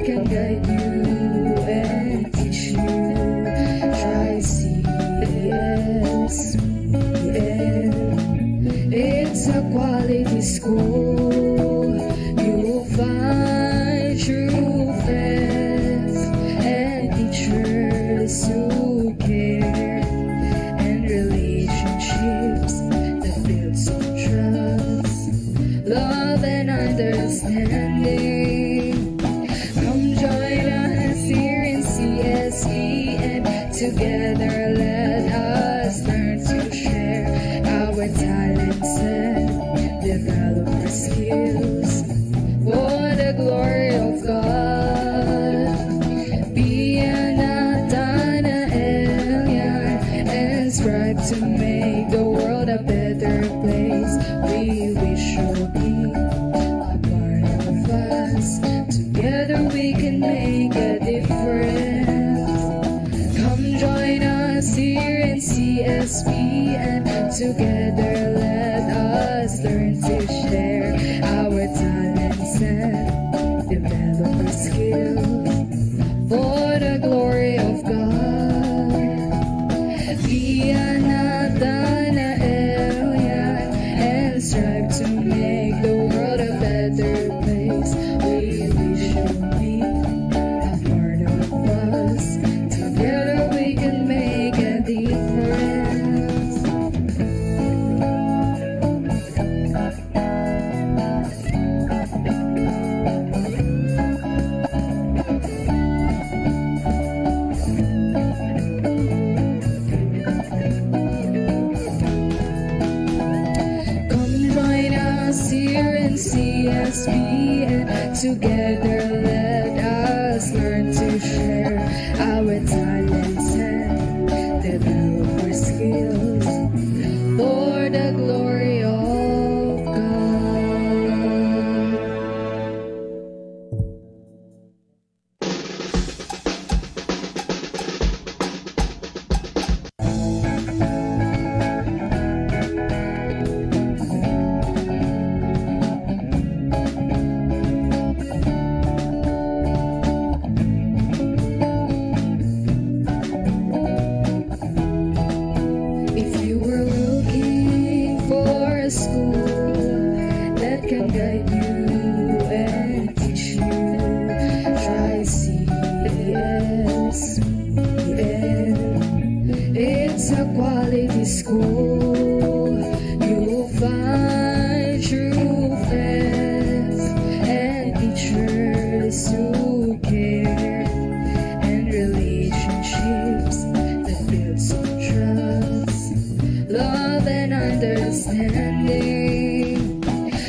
can guide you and teach you. Try CSPN. It's a quality school. You'll find true friends and teachers who care, and relationships that build some trust, love and understanding. Come join us here in CSE, and together let us learn to share our talents and develop our skills for the glory of God. Be an Nathanaelian and strive to make the world a better place. We wish you'll be a part of us. Together we can make a difference. Come join us here in CSP, and together let us learn to share our talents and develop our skills for the glory of God. Be a Nathanaelian and strive to make the world a better place. We wish you'll be a part of us. Together we can make a difference. Come join us here in CSP, and together let us learn to share our talents and develop our skills for the glory of God. If you were looking for a school that can guide you and teach you, try CSPN. It's a quality school. You'll find true friends and teachers who care, and relationships that build some trust, love and understanding.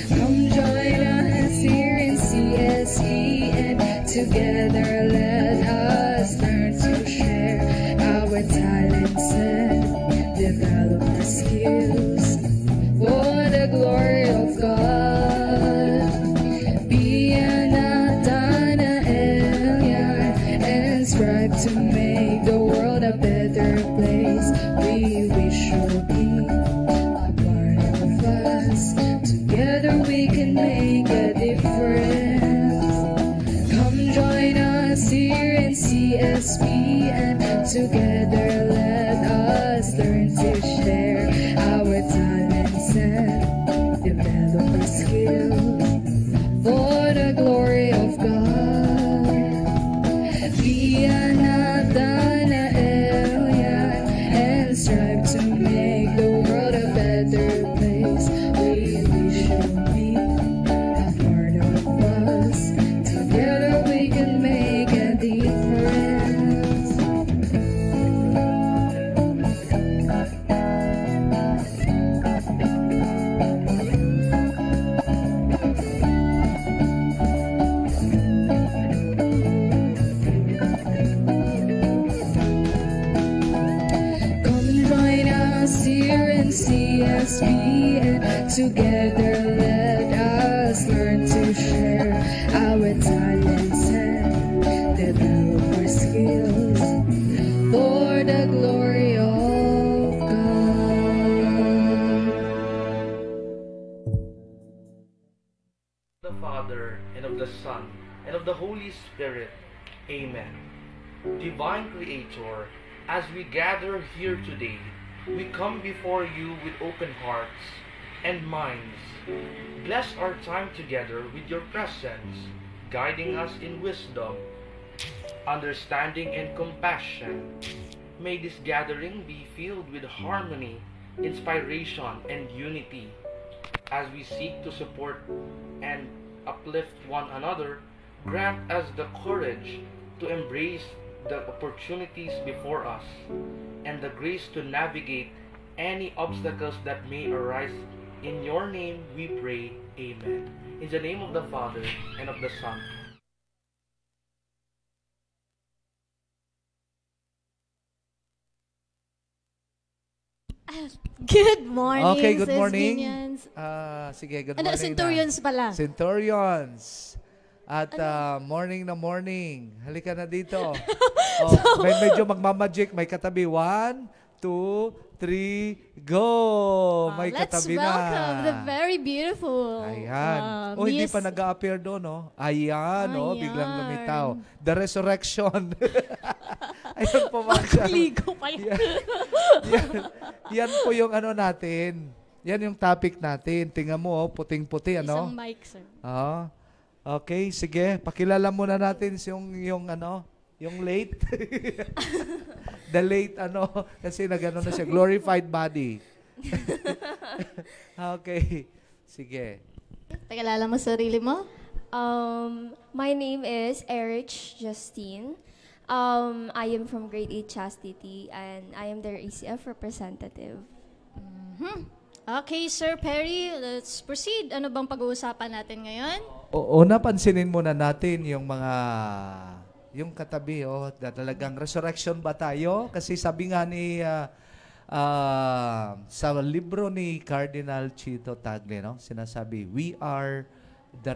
Come join us here in CSE, and together let us learn to share our talents and develop our skills for the glory of God. Be a Nathanaelian and strive to make the world a better place. We wish you'll be a part of us. Together we can make a difference. Come join us here in CSP, and together let us learn to share our talents and develop our skills for the glory of God. Be a Nathanaelian and strive to make the world a better place. We wish you'll be a part of us. Together we can make a difference. Come join us here in CSP, and together let us learn to share our talents and develop our skills for the glory of God. The Father, and of the Son, and of the Holy Spirit. Amen. Divine Creator, as we gather here today, we come before you with open hearts and minds. Bless our time together with your presence, guiding us in wisdom, understanding, and compassion. May this gathering be filled with harmony, inspiration, and unity. As we seek to support and uplift one another, grant us the courage to embrace the opportunities before us and the grace to navigate any obstacles that may arise. In your name we pray. Amen. In the name of the Father, and of the Son. Good morning, Okay, good sis morning. Minions. Sige, good Ano, morning Centurions pala. Centurions. At morning na morning. Halika na dito. Oh, may medyo magmamagic. May katabi. 1, 2, 3, go! May Let's katabi na. welcome the very beautiful Ayan. Hindi Miss... pa nag-a-appear doon, no? Ayan, biglang Ayan. lumitaw. The Resurrection. Ayun po mga siya. Ligo pala. Yan po yung ano natin. Yan yung topic natin. Tingnan mo, puting-puti, ano? Isang mic, sir. Okay, sige. Pakilala muna natin yung late. The late, kasi nagano na siya. Glorified body. Okay. Sige. Pakilala mo sarili mo? My name is Erich Justine. I am from Grade 8 Chastity and I am their ECF representative. Okay, Sir Perry, let's proceed. Ano bang pag-uusapan natin ngayon? Una, pansinin muna natin yung katabi, na talagang resurrection ba tayo? Kasi sabi nga ni, sa libro ni Cardinal Chito Tagle, sinasabi, we are the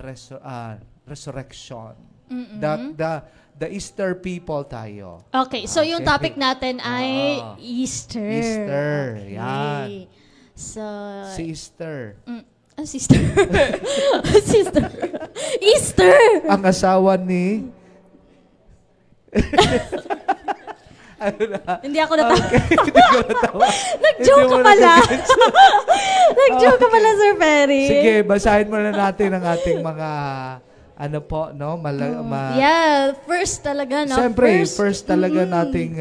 resurrection. The Easter people tayo. Okay, so yung topic natin ay Easter. Easter, Okay. yan. So, Sister. sister. Sister. Easter! Ang asawa ni... Hindi ako natawa. Hindi ko natawa. Nag-joke ka pala. Nag-joke ka pala, Sir Perry. Sige, basahin muna natin ang ating mga yeah, first talaga, no? Siyempre, first talaga nating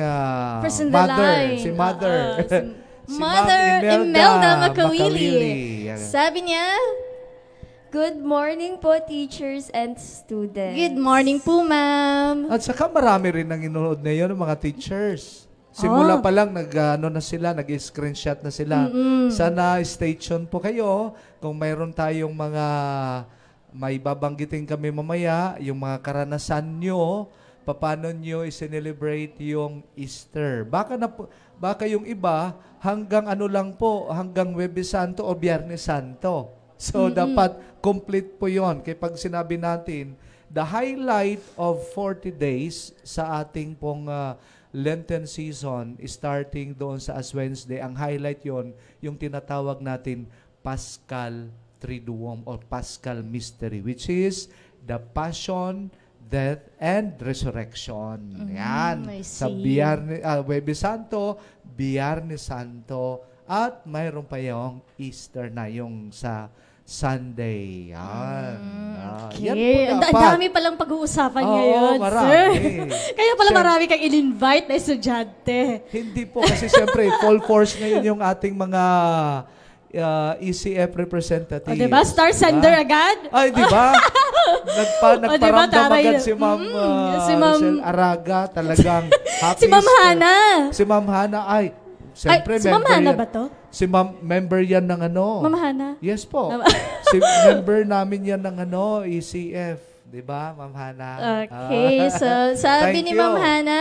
first in the mother, line. si Mother. Si Mother Ma'am Imelda Makawili. Makawili. Sabi niya, Good morning po, teachers and students. good morning po, ma'am. At saka marami rin nang inunood ngayon ng mga teachers. Simula pa lang nag-screenshot na sila. Sana stay tuned po kayo kung mayroon tayong mga may babanggitin kami mamaya, yung mga karanasan nyo, paano nyo i-celebrate yung Easter. Baka yung iba hanggang hanggang Huwebes Santo o Biyernes Santo. So, dapat complete po yon. Kaya pag sinabi natin, the highlight of 40 days sa ating pong Lenten season, starting doon sa Ash Wednesday, ang highlight yon yung tinatawag natin Paschal Triduum or Paschal Mystery, which is the Passion, Death, and Resurrection. Yan. I Sa see. Huwebes Santo, Biyernes Santo, at mayroon pa yung Easter na yung sa Sunday. Yan. Yan po Okay. Ang dapat. dami palang pag-uusapan Oo, ngayon, marami. sir. Kaya pala Sir, marami kang in-invite na estudyante. Hindi po kasi siyempre full force ngayon yung ating mga ECF representatives. Diba? Star sender agad? Ay, di ba? Nagparamdam taray. agad si Ma'am si Ma'am- Rosel Araga. Talagang happy Si Ma'am Easter. Hana. Si Ma'am Hana. Ay, siyempre si Ma'am member Hana yan. ba to? Si Ma'am, member yan ng Ma'am Hana? Yes po. si member namin yan ng ECF. Di ba, Ma'am Hana? Okay, so sabi Thank ni you. Ma'am Hana,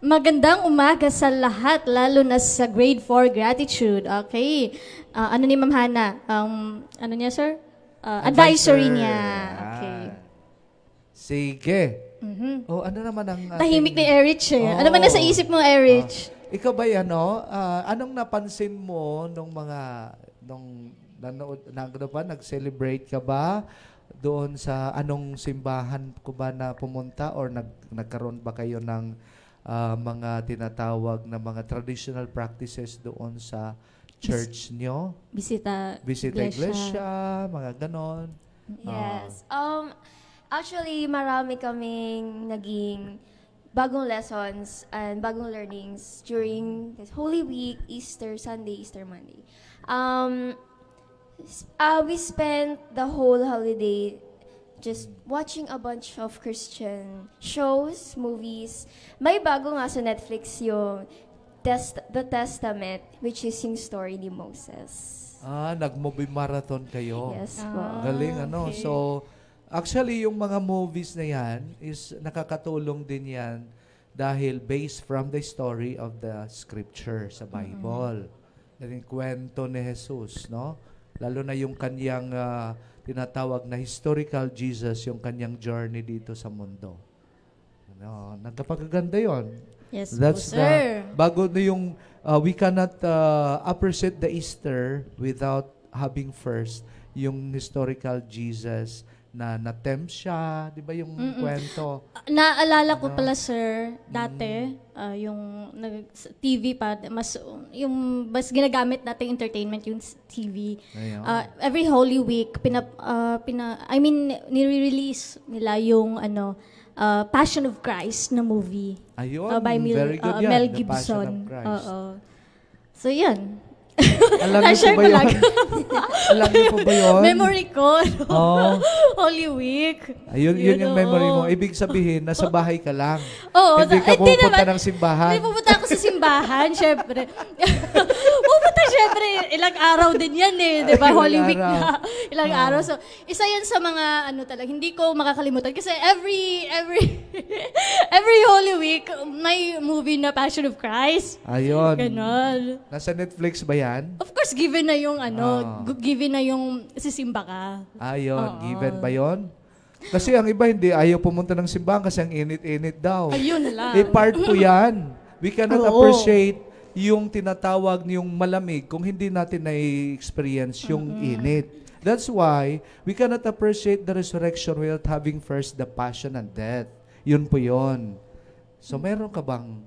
magandang umaga sa lahat, lalo na sa grade 4 gratitude. Okay. Ano ni Ma'am Hana? Ano niya, sir? Advisory niya. Okay. Sige. Ano naman ang... Tahimik ni Erich eh. Ano man nasa isip mo, Erich? Ikaw ba yan, anong napansin mo nung mga, nung nanood, nag-celebrate ka ba? doon sa anong simbahan ko ba na pumunta or nagkaroon ba kayo ng mga tinatawag na mga traditional practices doon sa church nyo? Bisita Iglesia, mga ganon. Yes. Actually, marami kaming naging bagong lessons and bagong learnings during this Holy Week, Easter Sunday, Easter Monday. We spent the whole holiday just watching a bunch of Christian shows, movies. May bago nga sa Netflix yung The Testament, which is yung story ni Moses. Nag-movie marathon kayo. Yes po. Galing, ano. Okay. So, actually, yung mga movies na yan is nakakatulong din yan dahil based from the story of the scripture sa Bible. Yung kwento ni Jesus, no? Lalo na yung kanyang tinatawag na historical Jesus, yung kanyang journey dito sa mundo. Ano, nagkapagaganda yon. Yes That's po, sir. bago na yung we cannot appreciate the Easter without having first yung historical Jesus na na-tempt siya, di ba yung kwento? Naalala ko pala, sir, dati, yung sa TV pa, yung mas ginagamit nating entertainment yung TV. Ayun. Every Holy Week, nire-release nila yung Passion of Christ na movie. Ayun, By very good yan. Mel The Gibson. Passion of Christ. Oo. So, yan. Alam niyo Na-share po ba ko lang. yun? Alam niyo po ba yun? Memory ko. Oh. Holy Week. Ayun, yun yung oo. memory mo. Ibig sabihin, nasa bahay ka lang. Oo. Hindi ka hindi pupunta naman. ng simbahan. Hindi pupunta ako sa simbahan, syempre. Pupunta syempre, ilang araw din yan eh. Di ba? Ilang Holy Week araw. na. Ilang araw. So, isa yan sa mga talaga, hindi ko makakalimutan. Kasi every Holy Week, may movie na Passion of Christ. Ayun. Ganon. Nasa Netflix ba yan? Of course, given na yung given na yung sisimba ka. Ayun. Oo. Given ba yon? Kasi ang iba hindi ayaw pumunta ng simbahan kasi ang init-init daw. Ayun lang. Part po yan. We cannot Oo. appreciate yung tinatawag yung malamig kung hindi natin na-experience yung init. That's why we cannot appreciate the resurrection without having first the passion and death. Yun po yun. So meron ka bang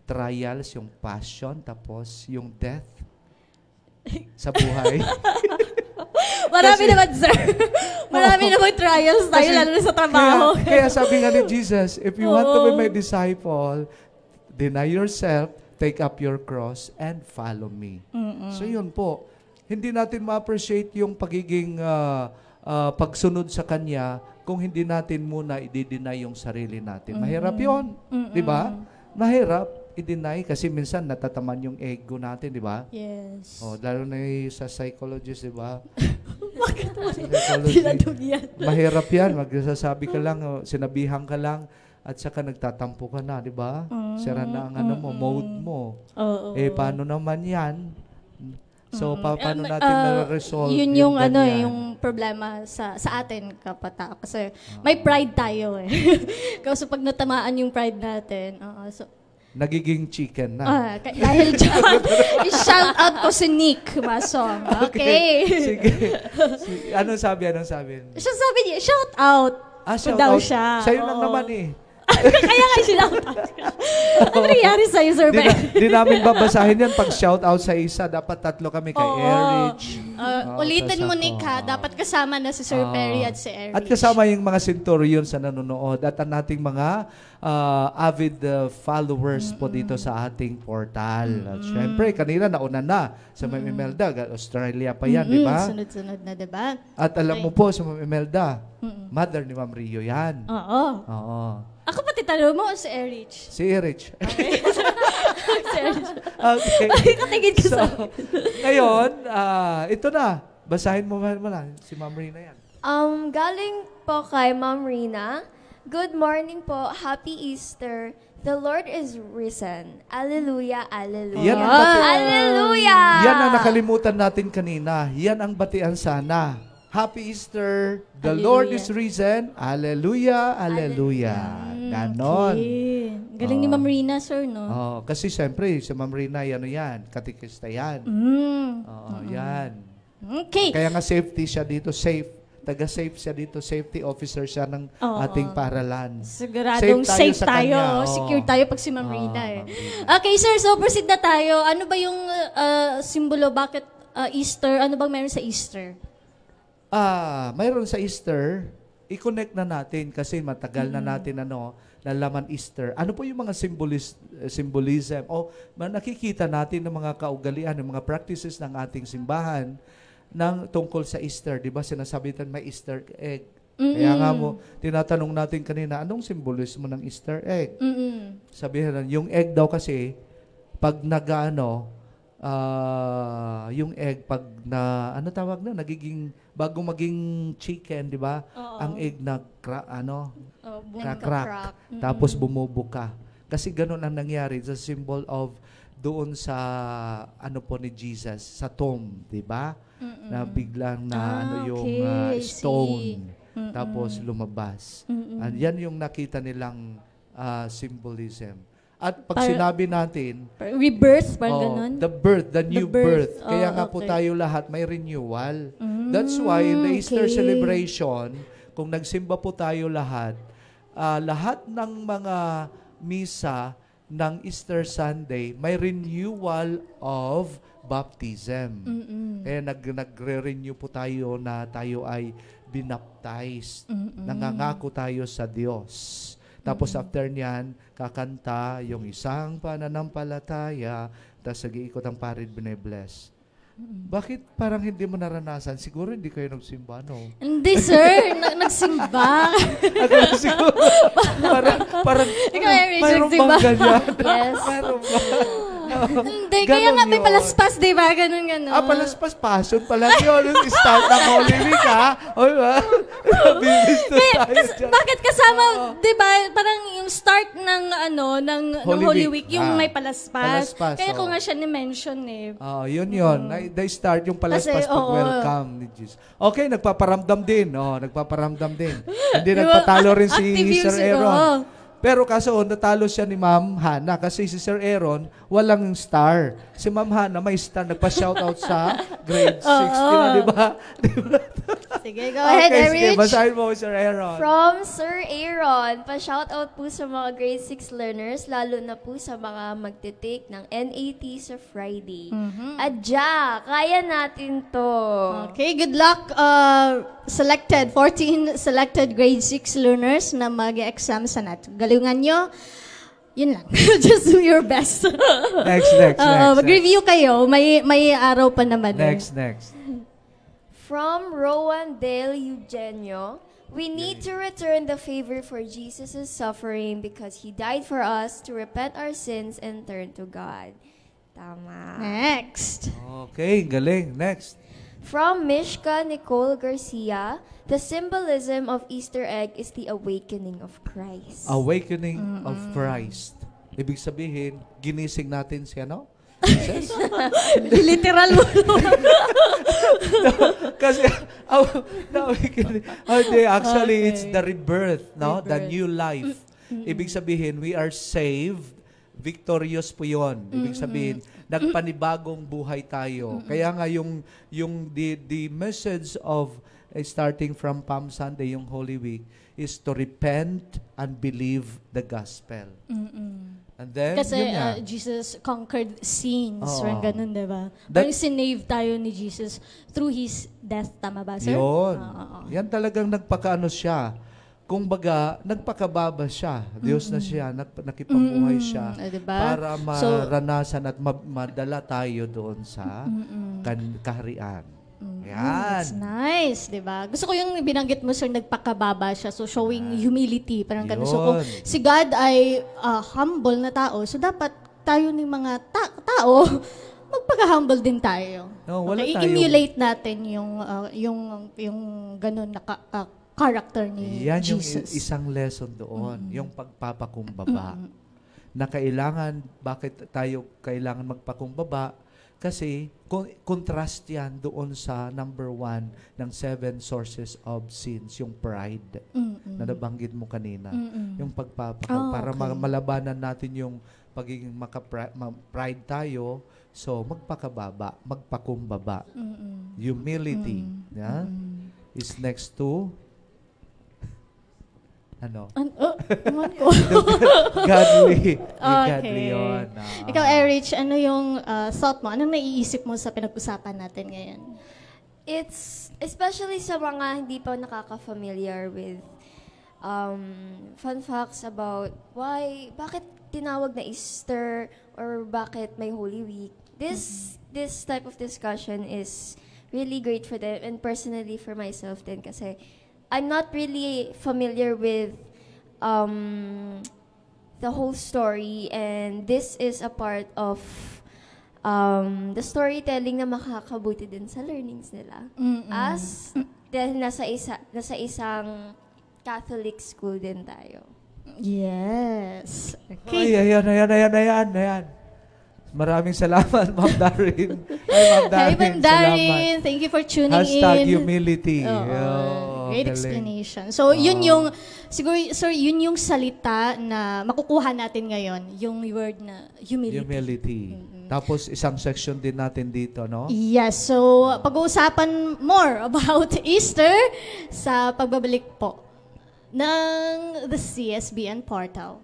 trials, yung passion, tapos yung death sa buhay? Marami naman, sir. Marami naman trials tayo, lalo na sa trabaho. Kaya sabi nga ni Jesus, if you want to be my disciple, deny yourself, take up your cross, and follow me. So yun po. Hindi natin ma-appreciate yung pagiging pagsunod sa Kanya kung hindi natin muna i-deny yung sarili natin. Mahirap yun. Di ba? Mahirap i-deny kasi minsan natataman yung ego natin, di ba? Yes. Lalo na yung sa psychologist, di ba? Bakit Psychology. yan? Mahirap yan. Magsasabi ka lang, sinabihan ka lang, at saka nagtatampo ka na, di ba? Sira na ang mode mo. Oo. Paano naman yan? So, paano natin na-resolve yun yung ganyan? yung problema sa atin kapata. Kasi may pride tayo eh. Kasi pag natamaan yung pride natin, so nagiging chicken na. dahil dyan, i-shout out ko si Nick Masong. Okay. Sige. Anong sabi? Siya sabi niya, shout out. Shout daw out. siya. Sa'yo lang Oo. naman eh. Kaya nga shout out. Ano nangyari sa'yo, Sir Ben? Di namin babasahin yan pag shout out sa isa. Dapat tatlo kami kay Oo. Erich. Ulitin mo, tas Nick, ako. ha? Dapat kasama na si Sir Perry at si Erich. At kasama yung mga centurion sa nanonood at ang ating mga avid followers po dito sa ating portal. At syempre, kanina nauna na sa Ma'am Imelda. Australia pa yan, di ba? Sunod-sunod na, di ba? At alam mo po sa Ma'am Imelda, mother ni Ma'am Rio yan. Oo. Oo. Ako pati tanong mo, si Erich. Si Erich. Si Erich. Okay. Nakatingin ka sa akin. Ngayon, ito na. Basahin mo lang si Ma'am Rina yan. Galing po kay Ma'am Rina. Good morning po. Happy Easter. The Lord is risen. Alleluia, alleluia. Yan ang batian. Alleluia! Yan ang nakalimutan natin kanina. Yan ang batian sana. Happy Easter. The Hallelujah. Lord is risen. Alleluia, alleluia. Ganon. Okay. Galing ni Ma'am Rina, sir, no? Kasi siyempre, si Ma'am Rina, yan, katikista yan. Mm. Yan. Okay. Kaya nga safety siya dito, taga-safe siya dito, safety officer siya ng Oo. ating paralan. Siguradong safe sa tayo. kanya. Oo. Secure tayo pag si Ma'am Rina eh. Ma'am Rina. Okay, sir. So, proceed na tayo. Ano ba yung simbolo? Bakit Easter? Ano bang meron sa Easter? Mayroon sa Easter, i-connect na natin kasi matagal na natin nalaman Easter. Ano po yung mga symbolism o nakikita natin ng mga kaugalian, ng mga practices ng ating simbahan tungkol sa Easter, 'di ba? Sinasabi natin may Easter egg. Kaya nga mo tinatanong natin kanina, anong symbolismo ng Easter egg? Sabihin na, yung egg daw kasi pag yung egg pag ano tawag na, nagiging bago maging chicken, 'di ba? Ang egg crack. Tapos bumubuka. Kasi ganun ang nangyari. It's a symbol of doon sa ano po ni Jesus sa tomb, 'di ba? Na biglang Okay, stone tapos lumabas. And yan yung nakita nilang symbolism. At pag sinabi natin Rebirth, parang ganun? the new birth. Kaya nga po okay. tayo lahat may renewal. That's why in the Easter okay. celebration, kung nagsimba po tayo lahat ng mga misa ng Easter Sunday, may renewal of baptism. Kaya nagre-renew po tayo na tayo ay binaptized. Nangangako tayo sa Diyos. Tapos after niyan, kakanta yung isang pananampalataya, tapos nag-iikot ang parid bine-bless. Bakit parang hindi mo naranasan? Siguro hindi kayo nagsimba, no? Hindi, sir. Nagsimba. Siguro, parang Ikaw, Eric, mayroon nagsimba. bang ganyan? Yes. Mayroon ba? Hindi, kaya nga may Ganon yun. palaspas, di ba? Ganun. Palaspas, passion pala yun. Start ng Holy Week, ha? O, ba? Bibis na tayo dyan. Bakit kasama, di ba, parang yung start ng Holy Week, yung may palaspas. Palaspas, Kaya ko oo. nga siya ni-mention eh. Yun. They start yung palaspas Kasi, pag oo. welcome ni Jesus. Okay, nagpaparamdam din. Hindi nagpatalo rin si Active Sir music, Aaron. oo. Pero kaso, natalo siya ni Ma'am Hannah kasi si Sir Aaron, walang star. Si Ma'am Hannah, may star. Nagpa-shoutout sa grade 6. Di ba? Sige, go ahead, Sige, Erich. basahin mo, Sir Aaron. From Sir Aaron, pa-shoutout po sa mga grade 6 learners, lalo na po sa mga magte-take ng NAT sa Friday. Adya, kaya natin to. Okay, good luck. 14 selected grade 6 learners na mag-exam sa NAT. Galingan nyo. Yun lang. Just do your best. Next. Mag-review kayo. May araw pa naman. Next. From Rowan Del Eugenio, we need to return the favor for Jesus' suffering because He died for us to repent our sins and turn to God. Tama. Next. Okay, galing. Next. From Mishka Nicole Garcia, the symbolism of Easter egg is the awakening of Christ. Awakening of Christ. Ibig sabihin, ginising natin siya, no? Jesus? Literal mo. Kasi, actually, it's the rebirth, no? The new life. Ibig sabihin, we are saved. Victorious po yun. Ibig sabihin, nagpanibagong buhay tayo. Kaya nga the message of starting from Palm Sunday, yung Holy Week, is to repent and believe the gospel. And then, Kasi yun nga. Jesus conquered sins. Oo. Parang ganun, diba? That- Parang sinave tayo ni Jesus through His death. Tama ba, sir? Yun. Oo. Yan talagang nagpakaano siya. Kung baga, nagpakababa siya. Diyos na siya, nakipamuhay siya Diba? para So, maranasan at madala tayo doon sa kaharian. That's Yan. nice, di ba? Gusto ko yung binanggit mo, sir, nagpakababa siya. So, showing humility. Parang ganun. So, kung Yun. si God ay humble na tao, so dapat tayo ng mga tao, magpaka-humble din tayo. No, wala Okay? tayong- I-emulate natin yung ganun na character ni Yan yung Jesus. isang lesson doon, yung pagpapakumbaba. Na kailangan, bakit tayo kailangan magpakumbaba? Kasi contrast yan doon sa number 1 ng 7 sources of sins, yung pride na nabanggit mo kanina. Yung pagpapakumbaba. Para okay. malabanan natin yung pagiging pride tayo, so magpakababa, magpakumbaba. Humility, yeah, is next to ano? Ewan ko. Godly. Okay. Godly yun. Ikaw, Erich, ano yung thought mo? Anong naiisip mo sa pinag-usapan natin ngayon? It's, especially sa mga hindi pa nakaka-familiar with fun facts about bakit tinawag na Easter or bakit may Holy Week. This type of discussion is really great for them and personally for myself din kasi I'm not really familiar with the whole story, and this is a part of the storytelling na makakabuti din sa learnings nila. As dahil nasa isang Catholic school din tayo. Yes. Ay, ayan. Maraming salamat, Ma'am Darin. Ay, Ma'am Darin, Hey, Ma'am Darin, thank you for tuning Hashtag in. humility. Great galing. explanation. So, yun yung, siguro, sir, yun yung salita na makukuha natin ngayon, yung word na humility. Humility. Tapos, isang section din natin dito, no? Yes, so, pag-uusapan more about Easter sa pagbabalik po ng the CSBN portal.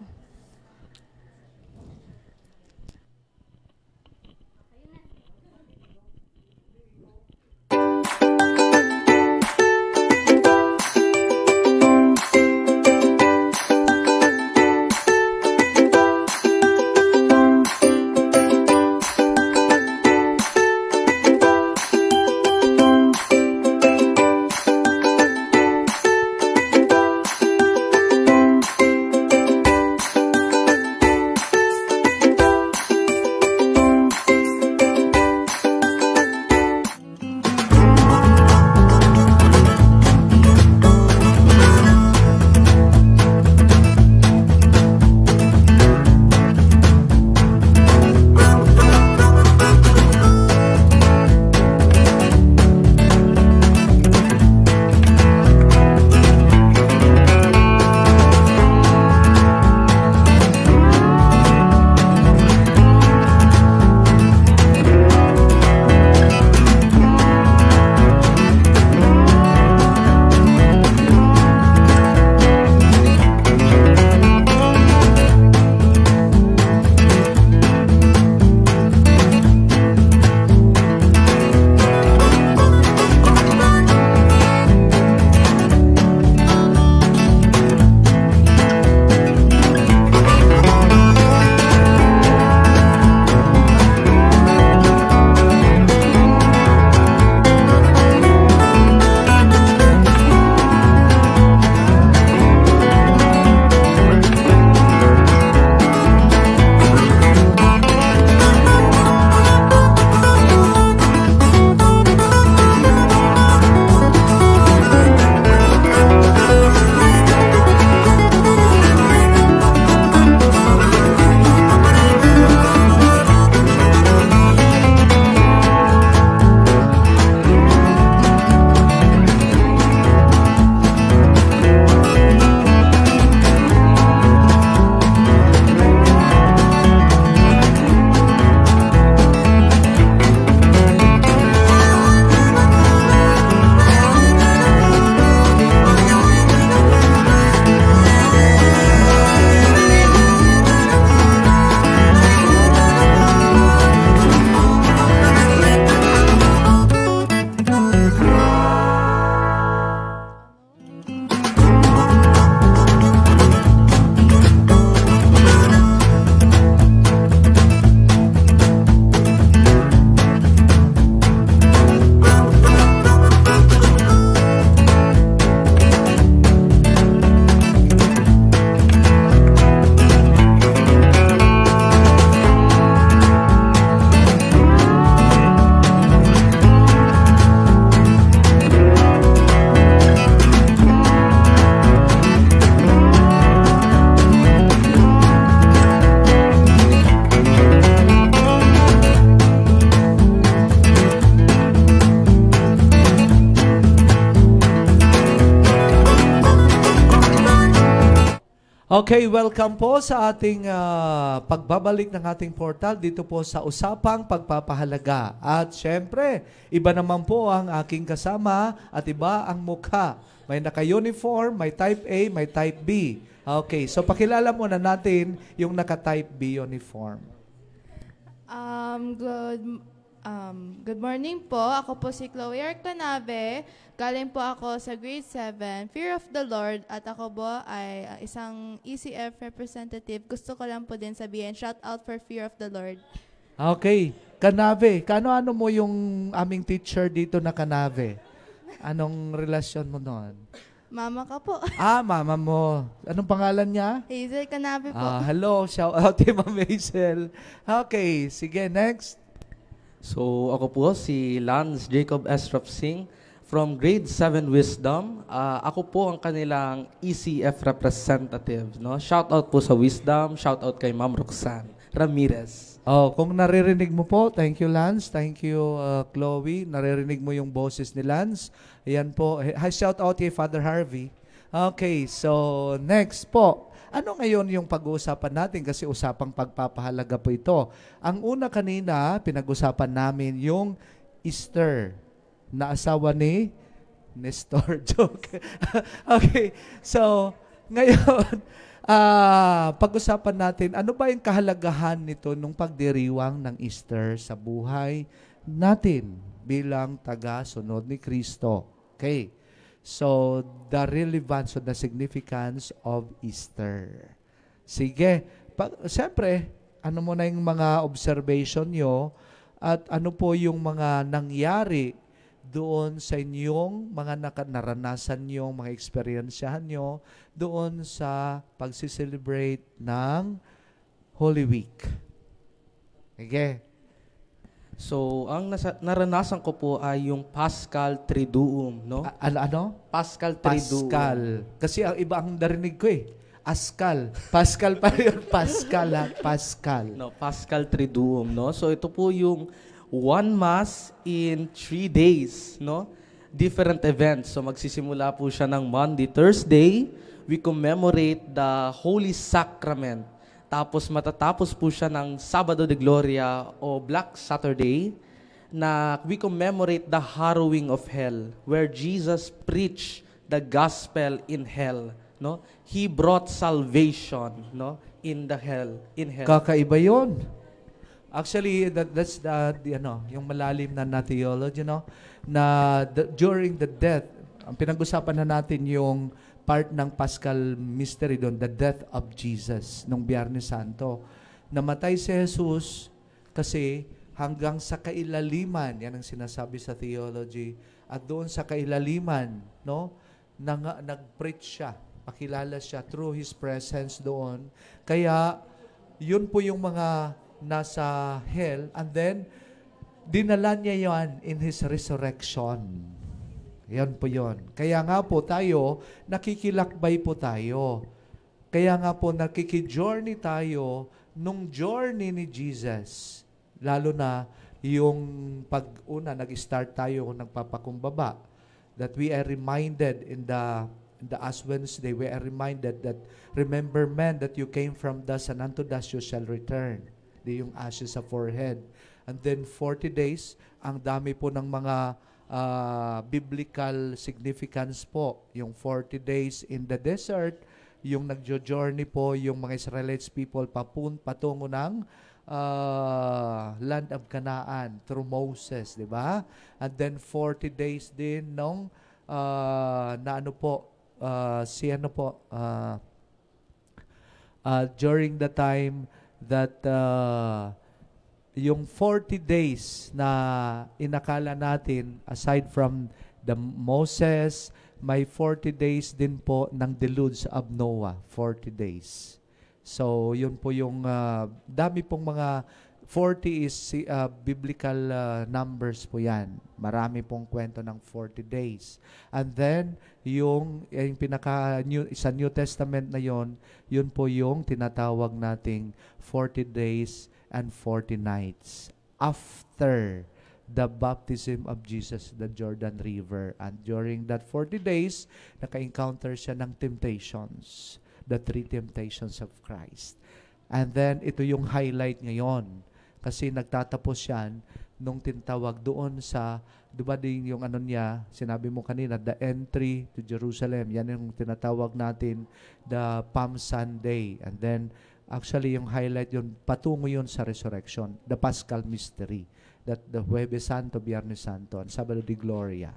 Okay, welcome po sa ating pagbabalik ng ating portal dito po sa Usapang Pagpapahalaga. At syempre, iba naman po ang aking kasama at iba ang mukha. May naka-uniform, may type A, may type B. Okay, so pakilala muna natin yung naka-type B uniform. Um, good, good morning po. Ako po si Chloe Arcanave. Galing po ako sa grade 7, Fear of the Lord. At ako po ay isang ECF representative. Gusto ko lang po din sabihin, shout out for Fear of the Lord. Okay, Kanave, kano-ano mo yung aming teacher dito na Kanave? Anong relasyon mo noon? Mama ka po. Mama mo. Anong pangalan niya? Hazel Canabe po. Hello, shout out kay Ma'am Hazel. Okay, sige, next. So, ako po si Lance Jacob Esrop Singh from grade 7 Wisdom. Ako po ang kanilang ECF representative. No? Shout out po sa Wisdom. Shout out kay Ma'am Roxanne Ramirez. Kung naririnig mo po, thank you Lance, thank you Chloe. Naririnig mo yung boses ni Lance. Ayan po. Hi, shout out kay Father Harvey. Okay, so next po. Ano ngayon yung pag-uusapan natin kasi usapang pagpapahalaga po ito. Ang una kanina, pinag-usapan namin yung Easter na asawa ni Nestor. Joke. Okay, so ngayon, pag-usapan natin, ano ba yung kahalagahan nito nung pagdiriwang ng Easter sa buhay natin bilang taga-sunod ni Kristo. Okay. So, the relevance or the significance of Easter. Sige. Siyempre, ano mo na yung mga observation nyo at ano po yung mga nangyari doon sa inyong mga naranasan nyo, mga experiensyahan nyo doon sa pagsiselebrate ng Holy Week. Okay. So, ang naranasan ko po ay yung Paschal Triduum, no? Ano? Paschal Triduum. Pascal. Kasi ang iba ang narinig ko eh. Askal. Pascal pa yun. Pascal ha. Pascal. No, Paschal Triduum, no? So, ito po yung one Mass in 3 days, no? Different events. So, magsisimula po siya ng Monday, Thursday. We commemorate the Holy Sacrament. Tapos matatapos po siya ng Sabado de Gloria o Black Saturday na we commemorate the harrowing of hell where Jesus preached the gospel in hell, no? He brought salvation, no, in hell. Kakaiba 'yon. Actually, that's yung malalim na theology, no? Na during the death, ang pinag-usapan na natin yung part ng Paschal Mystery doon, the death of Jesus, nung Biyernes Santo. Namatay si Jesus kasi hanggang sa kailaliman, yan ang sinasabi sa theology, at doon sa kailaliman, no, nag-preach siya, pakilala siya through His presence doon. Kaya, yun po yung mga nasa hell, and then, dinala niya yan in His resurrection. Yan po yun. Kaya nga po tayo, nakikilakbay po tayo. Kaya nga po nakiki-journey tayo nung journey ni Jesus. Lalo na yung pag-una, nag-start tayo, nagpapakumbaba. That we are reminded in the Ash Wednesday, we are reminded that, remember men that you came from dust and unto dust you shall return. Di yung ashes sa forehead. And then 40 days, ang dami po ng mga biblical significance po. Yung 40 days in the desert, yung nagjo-journey po yung mga Israelites people patungo ng land of Canaan through Moses, di ba? And then 40 days din nung during the time that yung 40 days na inakala natin, aside from the Moses, may 40 days din po ng deluge of Noah, 40 days. So, yun po yung dami pong mga 40 is biblical numbers po yan. Marami pong kwento ng 40 days. And then, yung sa New Testament na yun po yung tinatawag nating 40 days and 40 nights after the baptism of Jesus, the Jordan River. And during that 40 days, naka-encounter siya ng temptations. the three temptations of Christ. And then, ito yung highlight ngayon. Kasi nagtatapos yan nung tinatawag doon sa, di ba din yung ano niya, sinabi mo kanina, the entry to Jerusalem. Yan yung tinatawag natin, the Palm Sunday. And then, actually, yung highlight yun, patungo yun sa resurrection, the Paschal Mystery. That the Huwebes Santo, Biyernes Santo, and Sabado de Gloria,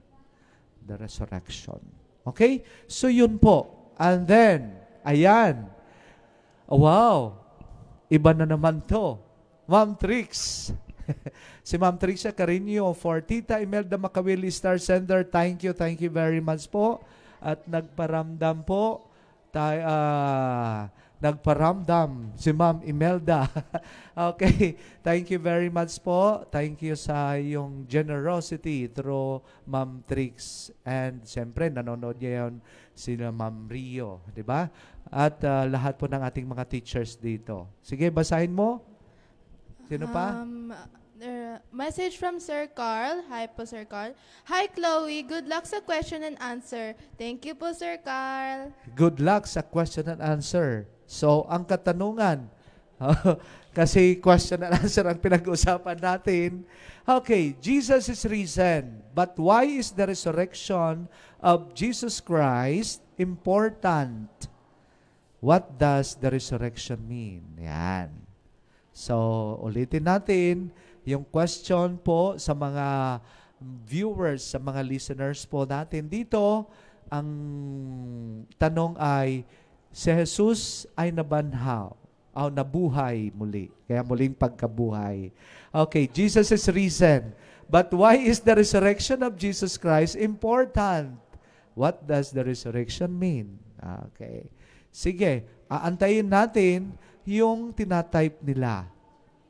the resurrection. Okay? So, yun po. And then, ayan. Wow! Iba na naman to. Ma'am Trix. Si Ma'am Tricia Carino for Tita Imelda Makawili Star Sender. Thank you very much po. At nagparamdam po, nagparamdam si Ma'am Imelda. Okay, thank you very much po. Thank you sa yung generosity through Ma'am Trix. And siyempre, nanonood niya yun sila Ma'am Rio, di ba? At lahat po ng ating mga teachers dito. Sige, basahin mo. Sino pa? Message from Sir Carl. Hi po, Sir Carl. Hi, Chloe. Good luck sa question and answer. Thank you po, Sir Carl. Good luck sa question and answer. So, ang katanungan, kasi question and answer ang pinag-usapan natin. Okay, Jesus is risen. But why is the resurrection of Jesus Christ important? What does the resurrection mean? Yan. So, ulitin natin yung question po sa mga viewers, sa mga listeners po natin dito. Ang tanong ay, si Jesus ay nabanhaw o nabuhay muli. Kaya muling pagkabuhay. Okay, Jesus is risen. But why is the resurrection of Jesus Christ important? What does the resurrection mean? Okay. Sige, aantayin natin yung tinatype nila.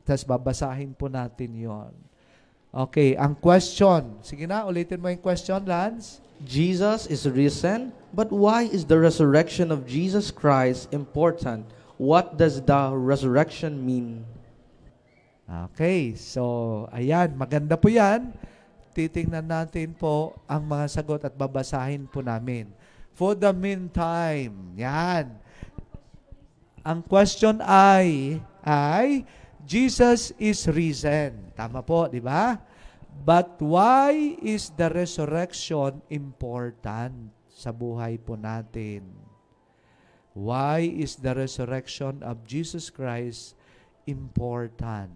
Tapos babasahin po natin yon. Okay, ang question. Sige na, ulitin mo yung question, Lance. Jesus is risen, but why is the resurrection of Jesus Christ important? What does the resurrection mean? Okay, so ayan, maganda po yan. Titingnan natin po ang mga sagot at babasahin po namin. For the meantime, yan. Ang question ay Jesus is risen. Tama po, di ba? But why is the resurrection important sa buhay po natin? Why is the resurrection of Jesus Christ important?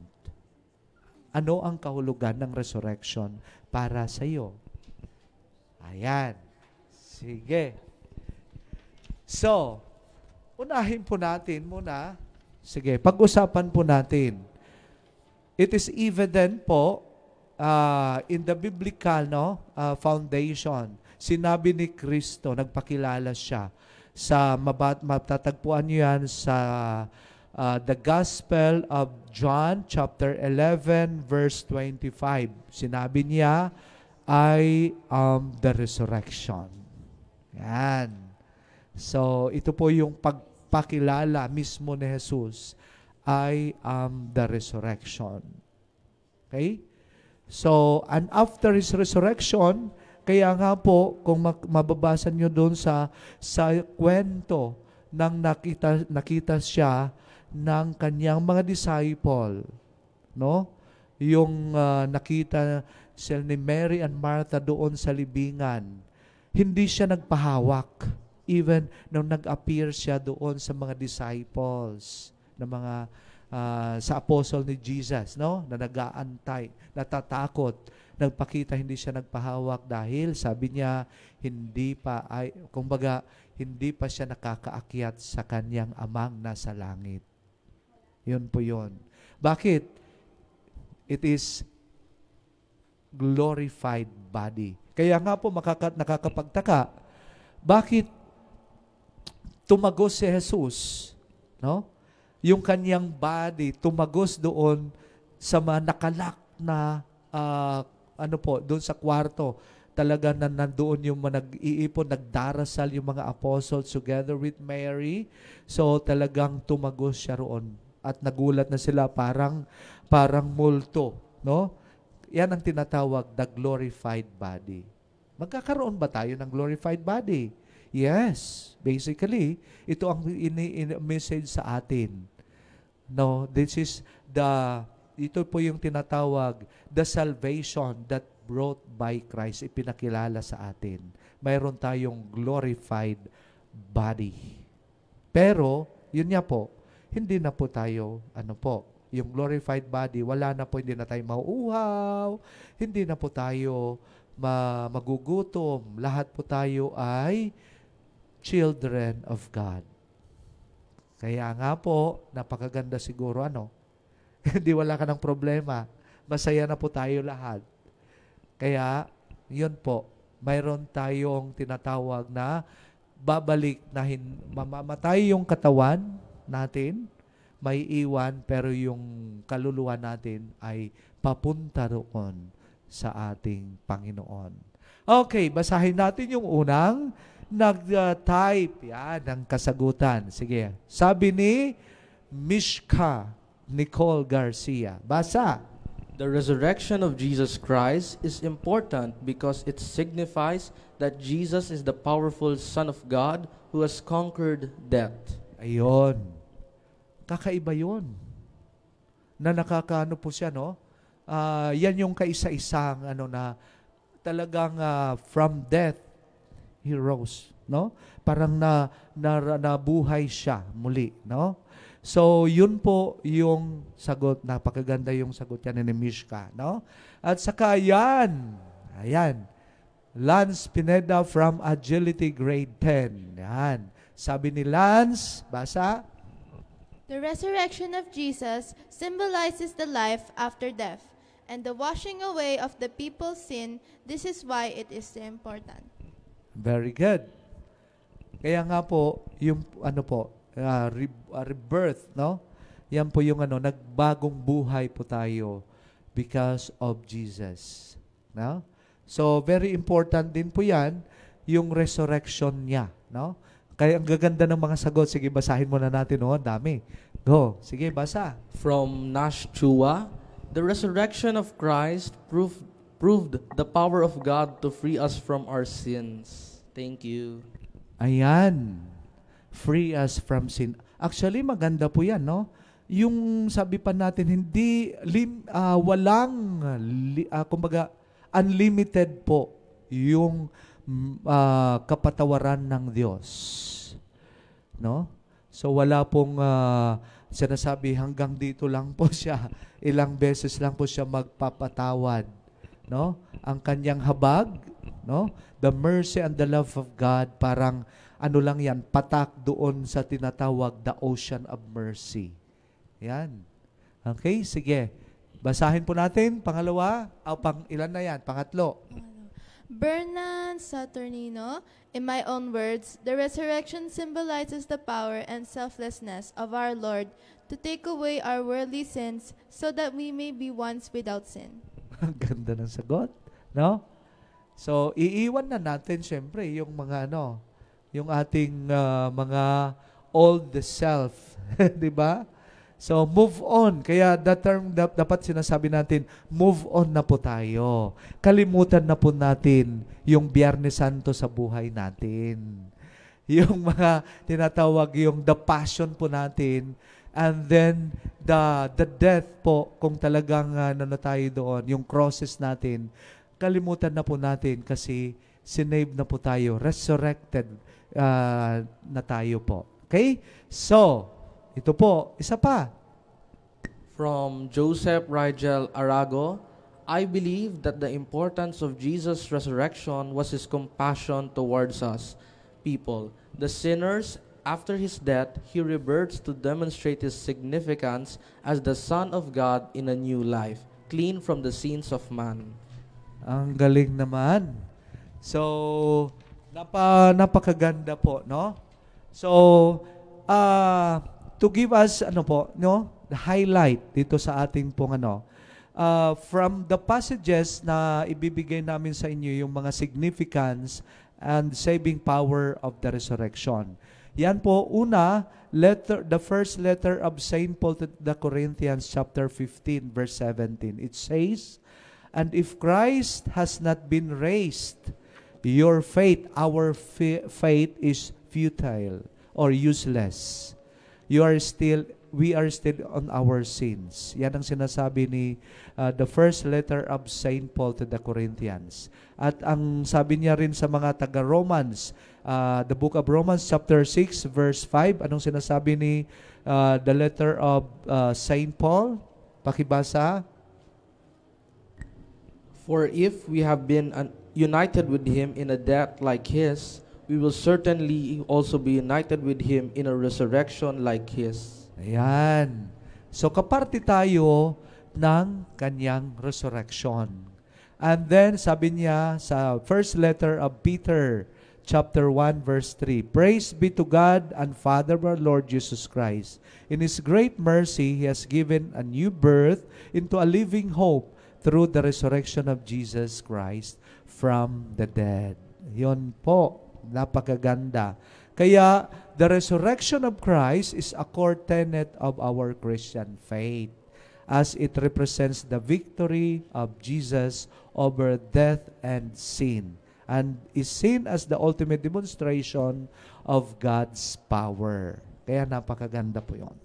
Ano ang kahulugan ng resurrection para sa iyo? Ayan. Sige. So, unahin po natin muna. Sige, pag-usapan po natin. It is evident po in the biblical foundation. Sinabi ni Kristo, nagpakilala siya. Matatagpuan niyo yan sa the Gospel of John, chapter 11, verse 25. Sinabi niya, I am the resurrection. Yan. So, ito po yung pagpakilala mismo ni Jesus. I am the resurrection. Okay? So, and after His resurrection, kaya nga po, kung mababasa nyo doon sa kwento nang nakita siya ng kanyang mga disciple, no? Yung nakita sila ni Mary and Martha doon sa libingan, hindi siya nagpahawak. Even nung nag-appear siya doon sa mga disciples, na mga sa apostle ni Jesus, no? Na nag-aantay, natatakot, nagpakita, hindi siya nagpahawak dahil sabi niya, hindi pa siya nakakaakyat sa kanyang amang nasa langit. Yun po yun. Bakit? It is glorified body. Kaya nga po nakakapagtaka, bakit tumagos si Jesus, no? Yung kanyang body tumagos doon sa mga nakalak na doon sa kwarto. Talaga na nandoon yung nag-iipon, nagdarasal yung mga apostles together with Mary. So talagang tumagos siya roon. At nagulat na sila parang multo, no? Yan ang tinatawag the glorified body. Magkakaroon ba tayo ng glorified body? Yes, basically, ito ang message sa atin. No, ito po yung tinatawag, the salvation that brought by Christ, ipinakilala sa atin. Mayroon tayong glorified body. Pero, yun nga po, hindi na po tayo, yung glorified body, wala na po, hindi na tayo mauuhaw, hindi na po tayo magugutom. Lahat po tayo ay children of God. Kaya nga po, napakaganda siguro, hindi wala ka ng problema. Masaya na po tayo lahat. Kaya, yun po, mayroon tayong tinatawag na babalik na mamamatay yung katawan natin, may iwan, pero yung kaluluwa natin ay papunta roon sa ating Panginoon. Okay, basahin natin yung unang nag-type ng kasagutan. Sige. Sabi ni Mishka Nicole Garcia. Basa. The resurrection of Jesus Christ is important because it signifies that Jesus is the powerful Son of God who has conquered death. Ayon. Kakaiba yun. Na nakakaano po siya, no? Yan yung kaisa-isang na talagang from death he rose, no? Parang nabuhay siya muli, no? So, yun po yung sagot. Napakaganda yung sagot yan ni Mishka, no? At saka ayan, Lance Pineda from Agility Grade 10. Yan. Sabi ni Lance, basa. The resurrection of Jesus symbolizes the life after death and the washing away of the people's sin. This is why it is so important. Very good. Kaya nga po, yung rebirth, no? Yan po yung nagbagong buhay po tayo because of Jesus. No? So, very important din po yan, yung resurrection niya. No? Kaya ang gaganda ng mga sagot. Sige, basahin muna natin. Ang dami. Go. Sige, basa. From Nash Chua, the resurrection of Christ proved the power of God to free us from our sins. Thank you. Ayan. Free us from sin. Actually, maganda po yan, no? Yung sabi pa natin, kumbaga, unlimited po yung kapatawaran ng Diyos. No? So, wala pong sinasabi hanggang dito lang po siya. Ilang beses lang po siya magpapatawad. No? Ang kanyang habag, no? The mercy and the love of God, parang lang yan, patak doon sa tinatawag the ocean of mercy. Yan. Okay, sige. Basahin po natin, pangalawa, ilan na yan? Pangatlo. Bernan Saturnino, in my own words, the resurrection symbolizes the power and selflessness of our Lord to take away our worldly sins so that we may be once without sin. Ang ganda ng sagot, no? So, iiwan na natin, syempre, yung mga yung ating mga old self. Di ba? So, move on. Kaya that term, dapat sinasabi natin, move on na po tayo. Kalimutan na po natin yung Biyernes Santo sa buhay natin. Yung mga tinatawag, yung the passion po natin, and then the death po, kung talagang tayo doon, yung crosses natin, kalimutan na po natin kasi sinave na po tayo, resurrected na tayo po. Okay? So, ito po, isa pa. From Joseph Rigel Arago, I believe that the importance of Jesus' resurrection was His compassion towards us, people. The sinners, after His death, He rebirths to demonstrate His significance as the Son of God in a new life, clean from the sins of man. Ang galing naman. So, napakaganda po, no? So, to give us, the highlight dito sa ating pong from the passages na ibibigay namin sa inyo, yung mga significance and saving power of the resurrection. Yan po, the first letter of St. Paul to the Corinthians, chapter 15, verse 17. It says, "And if Christ has not been raised, your faith, our faith is futile or useless. We are still on our sins. Yan ang sinasabi ni the first letter of Saint Paul to the Corinthians. At ang sabi niya rin sa mga taga-Romans, the book of Romans chapter 6 verse 5, anong sinasabi ni the letter of Saint Paul? Pakibasa. For if we have been united with Him in a death like His, we will certainly also be united with Him in a resurrection like His. Ayan. So, kaparte tayo ng kanyang resurrection. And then, sabi niya sa first letter of Peter, chapter 1, verse 3, Praise be to God and Father of our Lord Jesus Christ. In His great mercy, He has given a new birth into a living hope through the resurrection of Jesus Christ from the dead. Yun po, napakaganda. Kaya, the resurrection of Christ is a core tenet of our Christian faith, as it represents the victory of Jesus over death and sin, and is seen as the ultimate demonstration of God's power. Kaya napakaganda po yun.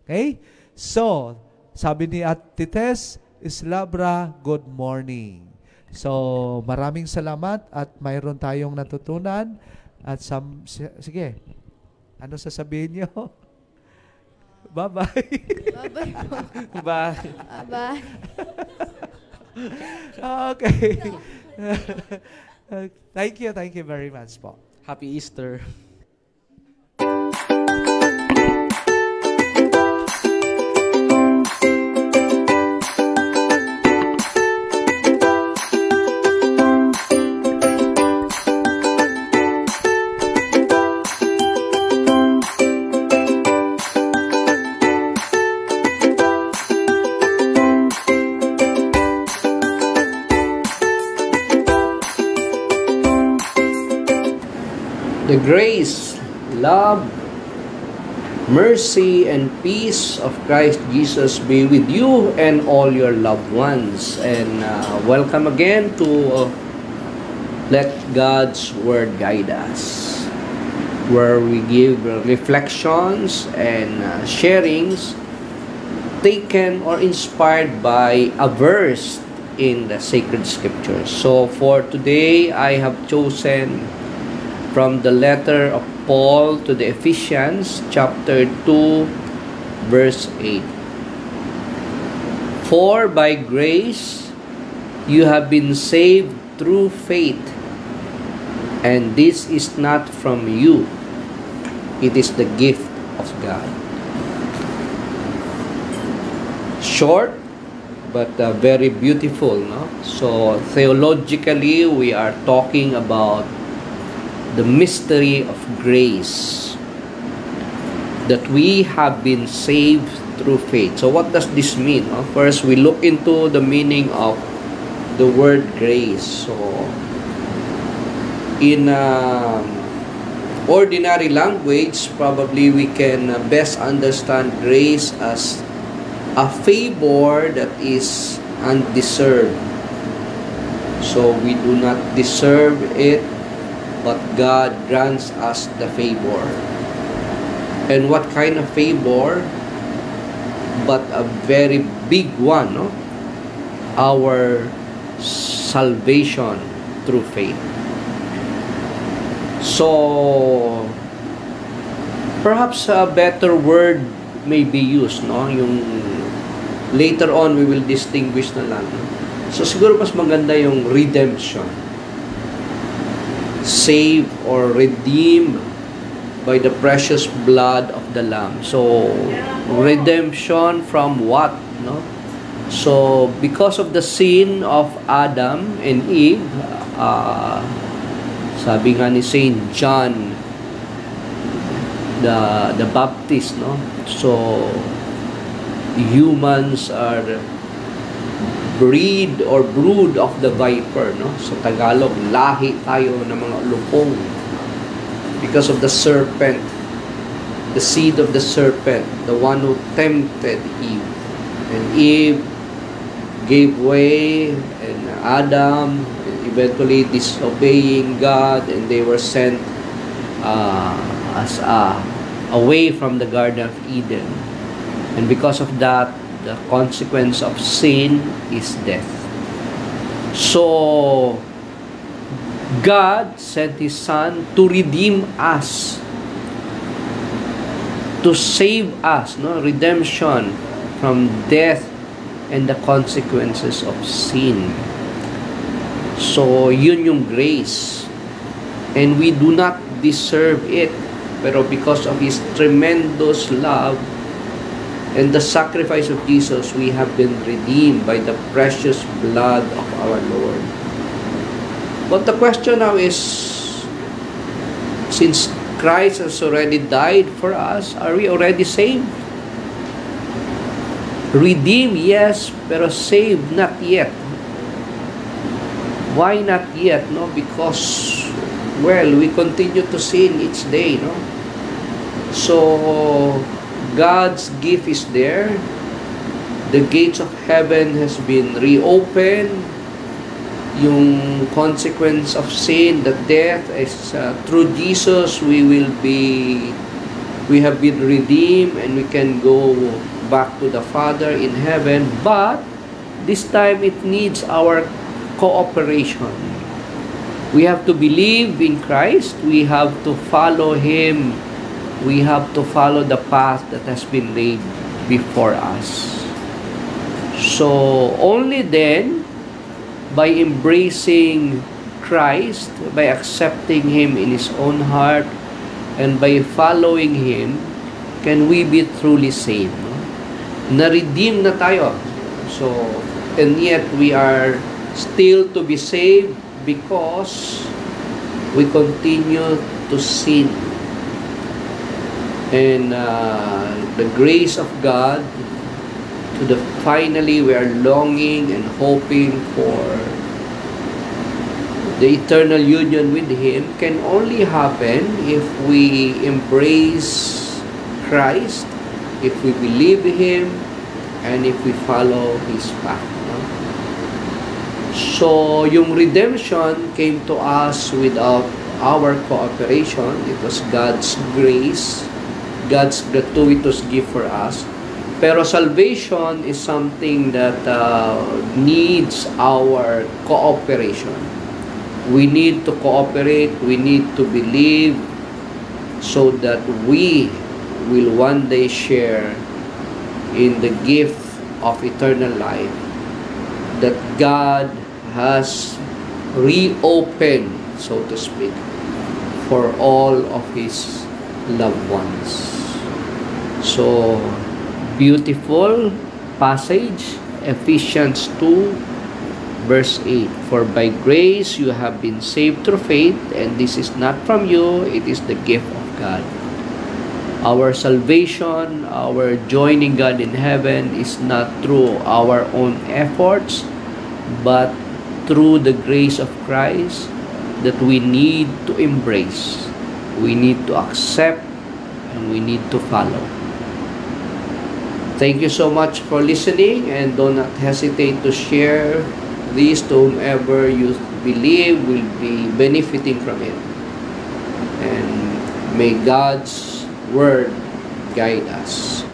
Okay? So, sabi ni Ate Tess, Islabra, good morning. So, maraming salamat at mayroon tayong natutunan. At sige, ano sasabihin niyo? Bye-bye. Bye-bye po. Bye. Bye. Okay. Thank you very much po. Happy Easter. The grace, love, mercy, and peace of Christ Jesus be with you and all your loved ones. And welcome again to Let God's Word Guide Us, where we give reflections and sharings taken or inspired by a verse in the sacred scriptures. So for today, I have chosen from the letter of Paul to the Ephesians, chapter 2, verse 8. For by grace you have been saved through faith, and this is not from you, it is the gift of God. Short, but very beautiful, no? So theologically, we are talking about the mystery of grace, that we have been saved through faith. So what does this mean? First, we look into the meaning of the word grace. So in ordinary language, probably we can best understand grace as a favor that is undeserved. So we do not deserve it, but God grants us the favor. And what kind of favor? But a very big one, no? Our salvation through faith. So, perhaps a better word may be used, no? Yung later on we will distinguish na lang. No? So, siguro mas maganda yung redemption. Saved or redeemed by the precious blood of the Lamb. So, redemption from what? No? So, because of the sin of Adam and Eve, sabi nga ni Saint John the Baptist, no? So, humans are breed or brood of the viper, no? Sa Tagalog, lahi tayo ng mga lupong. Because of the serpent, the seed of the serpent, the one who tempted Eve. And Eve gave way, and Adam eventually disobeying God, and they were sent away from the Garden of Eden. And because of that, the consequence of sin is death. So, God sent His Son to redeem us, to save us, no? Redemption from death and the consequences of sin. So, yun yung grace. And we do not deserve it. Pero because of His tremendous love and the sacrifice of Jesus, we have been redeemed by the precious blood of our Lord. But the question now is, since Christ has already died for us, are we already saved? Redeemed, yes, pero saved, not yet. Why not yet? No, because, well, we continue to sin each day, no? So, God's gift is there. The gates of heaven has been reopened. Yung consequence of sin, the death, is through Jesus we have been redeemed, and we can go back to the Father in heaven. But this time it needs our cooperation. We have to believe in Christ. We have to follow Him. We have to follow the path that has been laid before us. So, only then, by embracing Christ, by accepting Him in His own heart, and by following Him, can we be truly saved. No? Na-redeem na tayo. So, and yet we are still to be saved because we continue to sin. And the grace of God, finally we are longing and hoping for the eternal union with Him, can only happen if we embrace Christ, if we believe Him, and if we follow His path. No? So, yung redemption came to us without our cooperation. It was God's grace, God's gratuitous gift for us. Pero salvation is something that needs our cooperation. We need to cooperate, we need to believe, so that we will one day share in the gift of eternal life that God has reopened, so to speak, for all of His loved ones. So, beautiful passage, Ephesians 2, verse 8. For by grace you have been saved through faith, and this is not from you, it is the gift of God. Our salvation, our joining God in heaven is not through our own efforts, but through the grace of Christ that we need to embrace, we need to accept, and we need to follow. Thank you so much for listening, and do not hesitate to share this to whomever you believe will be benefiting from it. And may God's Word guide us.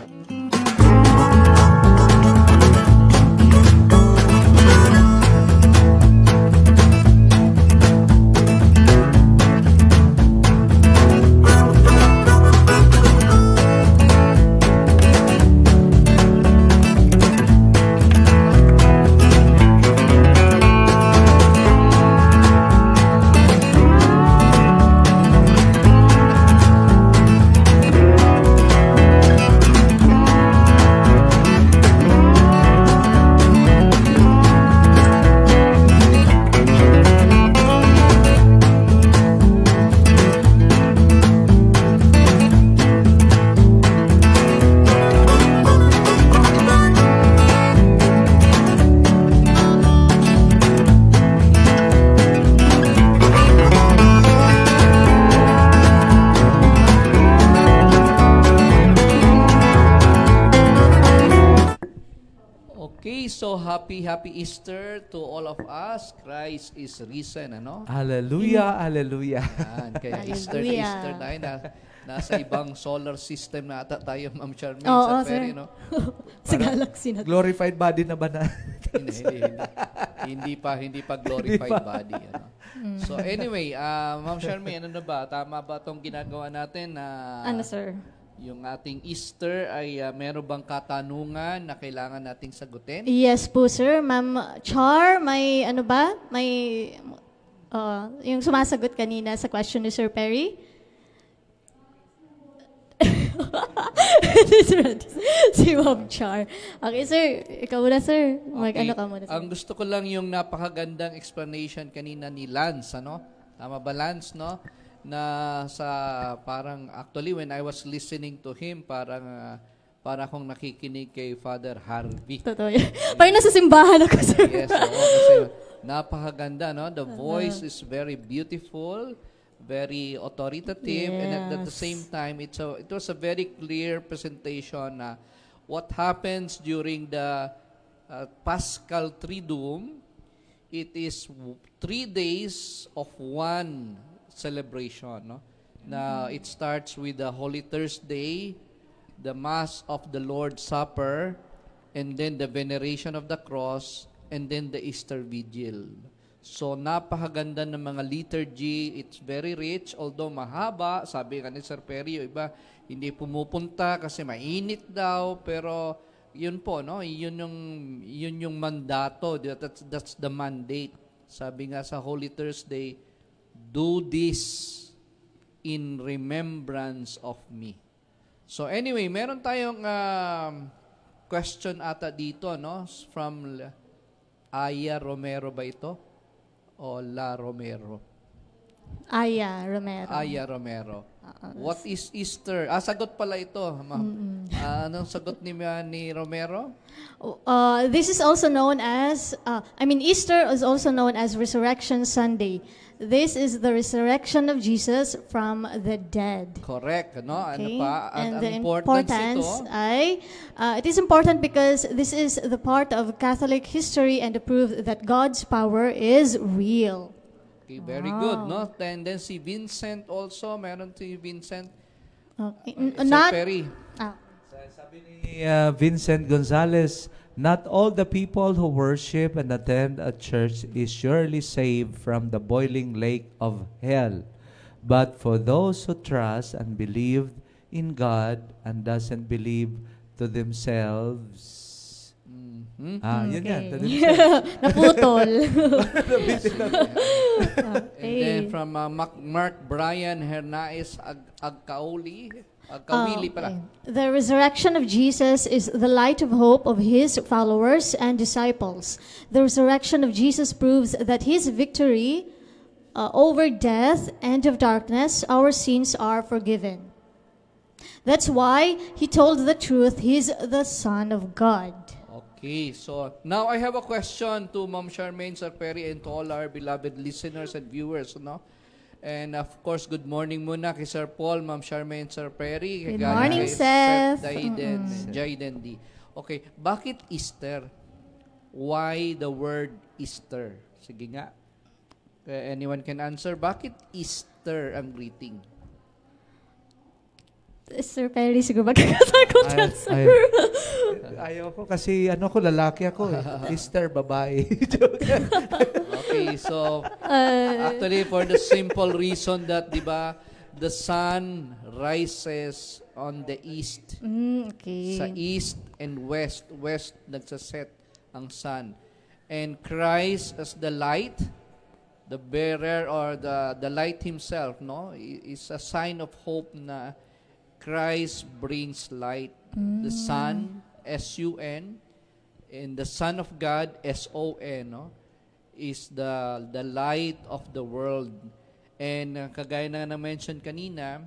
Okay, so happy Easter to all of us. Christ is risen, ano? Hallelujah, hallelujah. Yan, kaya Easter tayo nasa ibang solar system na ata tayo, Ma'am Charmaine, Oo, sa sir. Perry, no? Sa galaxy na. Glorified body na ba na? Hindi pa glorified body, ano? So anyway, Ma'am Charmaine, ano na ba? Tama ba itong ginagawa natin na Ano, sir? yung ating Easter ay meron bang katanungan na kailangan nating sagutin? Yes po, sir. Ma'am Char, may ano ba? May yung sumasagot kanina sa question ni Sir Perry? Si Ma'am Char. Okay, sir. Ikaw muna, sir. Ano ka muna, sir. Ang gusto ko lang yung napakagandang explanation kanina ni Lance, ano? Tama ba, Lance, no? Na sa parang actually when I was listening to him parang akong nakikinig kay Father Harvey. Totoo yan. Parang nasa simbahan ako, sir. Yes, oo, kasi napakaganda, no? The voice is very beautiful, very authoritative, and at the same time it was a very clear presentation na what happens during the Paschal Triduum. It is 3 days of one celebration, no? Na it starts with the Holy Thursday, the Mass of the Lord's Supper, and then the veneration of the cross, and then the Easter Vigil. So napakaganda ng mga liturgy, it's very rich, although mahaba, sabi nga ni Sir Perry, yung iba hindi pumupunta kasi mainit daw, pero yun po, no? Yun yung mandato, that's the mandate. Sabi nga sa Holy Thursday, do this in remembrance of me. So anyway, meron tayong question ata dito, no? From Aya Romero ba ito? O La Romero? Aya Romero. Aya Romero. What is Easter? Sagot pala ito, ma'am. Anong sagot ni Romero? This is also known as, Easter is also known as Resurrection Sunday. This is the resurrection of Jesus from the dead. Correct, no? Okay. Ano pa? And the importance importance ay, it is important because this is the part of Catholic history and the proof that God's power is real. Okay, very good, no? And then si Vincent also, meron si Vincent. Okay. Sir Perry. Sabi ni Vincent Gonzalez, not all the people who worship and attend a church is surely saved from the boiling lake of hell. But for those who trust and believe in God and doesn't believe to themselves. Yun yan. To themselves. Naputol. And then from Mark Brian Hernaez Agkauli pala. The resurrection of Jesus is the light of hope of his followers and disciples. The resurrection of Jesus proves that his victory over death and of darkness, our sins are forgiven. That's why he told the truth, he's the Son of God. Okay, so now I have a question to Ma'am Charmaine, Sir Perry, and to all our beloved listeners and viewers, no? And of course, good morning muna kay Sir Paul, Ma'am Charmaine, Sir Perry. Good morning, Seth. Jaiden D. Okay, bakit Easter? Why the word Easter? Sige nga. Anyone can answer. Bakit Easter ang greeting? Sir Perry, siguro magkakasagot yan, sir. Ayaw ko kasi lalaki ako eh. Easter, babae. Okay, so actually for the simple reason that, di ba, the sun rises on the east. Okay. Sa east and west. West nagsaset ang sun. And Christ as the light, the bearer or the light himself, no, is a sign of hope na Christ brings light. The sun, S-U-N, and the Son of God, S-O-N, no, is the light of the world. And kagaya na na-mention kanina,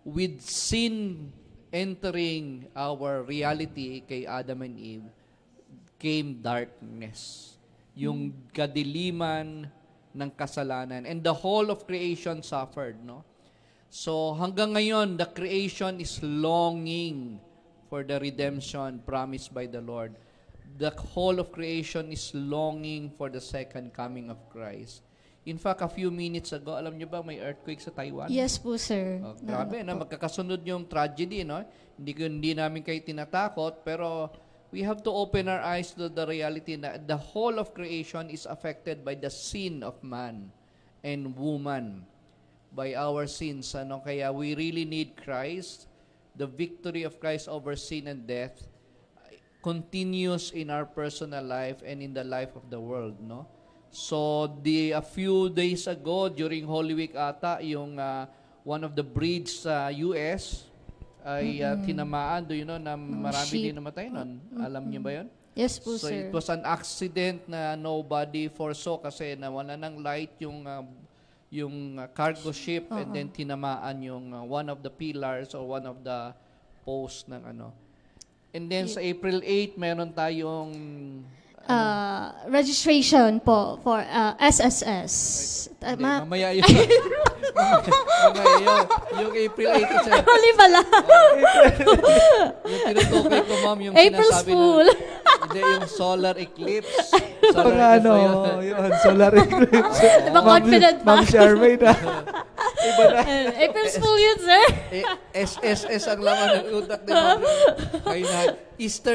with sin entering our reality kay Adam and Eve, came darkness. Yung kadiliman ng kasalanan. And the whole of creation suffered, no? So hanggang ngayon, the creation is longing for the redemption promised by the Lord. the whole of creation is longing for the second coming of Christ. In fact, a few minutes ago, alam niyo ba may earthquake sa Taiwan? Yes po, sir. Oh, grabe, no? Magkakasunod yung tragedy, no? Hindi namin kayo tinatakot, pero we have to open our eyes to the reality na the whole of creation is affected by the sin of man and woman, by our sins. Ano? Kaya we really need Christ. The victory of Christ over sin and death continues in our personal life and in the life of the world, no? So, a few days ago, during Holy Week ata, yung one of the bridge sa US ay tinamaan. Do you know na marami din namatay nun? Alam niyo ba yun? Yes po, So, sir. it was an accident na nobody foresaw kasi nawala ng light yung cargo ship and then tinamaan yung one of the pillars or one of the posts ng ano. And then sa April 8, meron tayong Registration po for SSS. Hindi, mamaya yun. Mamaya yun. Yung April 8 kasi Huli pala. yung tinutukoy ko, ma'am, yung April sinasabi Fool. Hindi, yung solar eclipse. Yun, solar eclipse. Diba confident pa? Ma'am Charmaine, iba na. April's Fool yun, sir. SSS ang laman ng utak ni ma'am. Kaya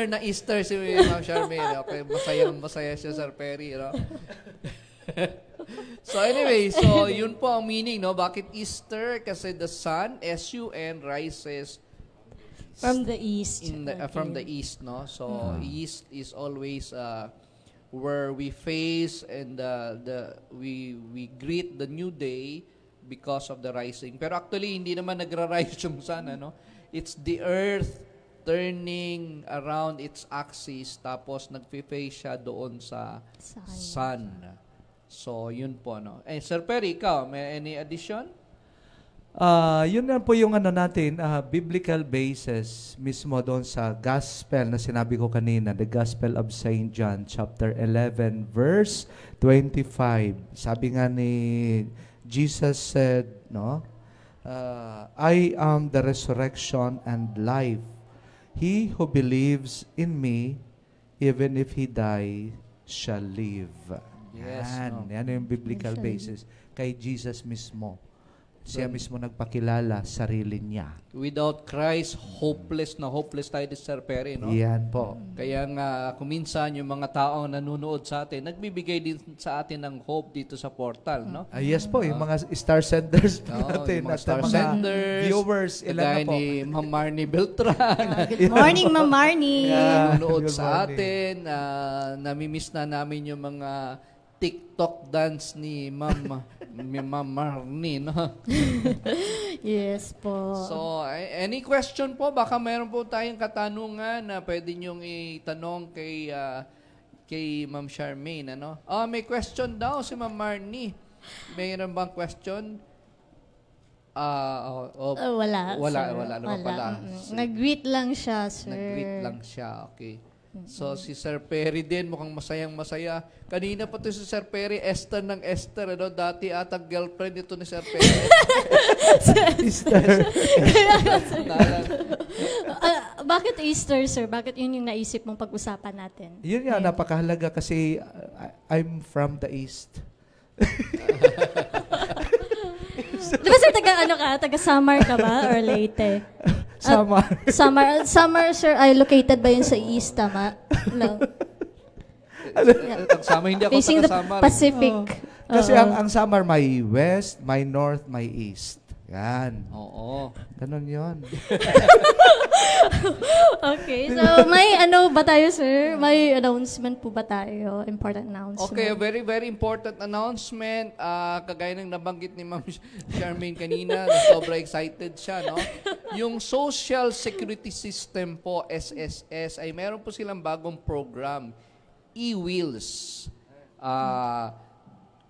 na, Easter si ma'am Charmaine. Okay, masaya siya, Sir Perry, no? So anyway, so yun po ang meaning, no? Bakit Easter? Kasi the sun, S-U-N, rises From the east. from the east, no? So east is always where we face and we greet the new day because of the rising. Pero actually hindi naman nagra-rise yung sun, ano? It's the earth turning around its axis tapos nagfe-face siya doon sa sun. So yun po, no? Sir Perry, ikaw, may any addition? Yun na po yung ano natin, biblical basis mismo doon sa gospel na sinabi ko kanina, the Gospel of St. John, chapter 11, verse 25. Sabi nga ni Jesus said, no, I am the resurrection and life. He who believes in me, even if he die, shall live. Yes, Yan yung biblical basis. Kay Jesus mismo. Siya mismo nagpakilala sarili niya. Without Christ, hopeless tayo ni Sir Perry, no? Yan po. Kaya nga, kuminsan yung mga taong nanunood sa atin, nagbibigay din sa atin ng hope dito sa portal, no? Yes po, yung mga star senders po natin. Yung mga at star mga senders, viewers, ilan na kagaya po. ni Ma'am Marnie Beltran, Good morning, Ma'am Marnie. nanonood Good sa morning. atin. Namimiss na namin yung mga TikTok dance ni Ma'am Marnie, no? Yes po. So, any question po? Baka mayroon po tayong katanungan na pwede niyong itanong kay Ma'am Charmaine, ano? May question daw si Ma'am Marnie. Mayroon bang question? Wala. Wala sir. naman pala. Nag-greet lang siya, sir. Nag-greet lang siya, okay. So, si Sir Perry din, mukhang masayang-masaya. Kanina pa to si Sir Perry, Esther ng Esther, ano? Dati atang girlfriend ito ni Sir Perry. Bakit Easter, sir? Bakit yun yung naisip mong pag-usapan natin? Yun nga, napakahalaga kasi I'm from the East. Di ba sir, taga Samar ka ba? Or Leyte? Samar, sir, ay located ba yun sa East, tama? No. Sama, hindi ako Facing the taga-Samar. Pacific. Kasi Oo. ang Samar may West, may North, may East. Yan. Oo. Ganon yun. Okay, so may ano ba tayo, sir? May announcement po ba tayo? Important announcement. Okay, a very, very important announcement. Kagaya ng nabanggit ni Ma'am Charmaine kanina, na sobrang excited siya, no? Yung Social Security System po, SSS, ay meron po silang bagong program, e-Wheels.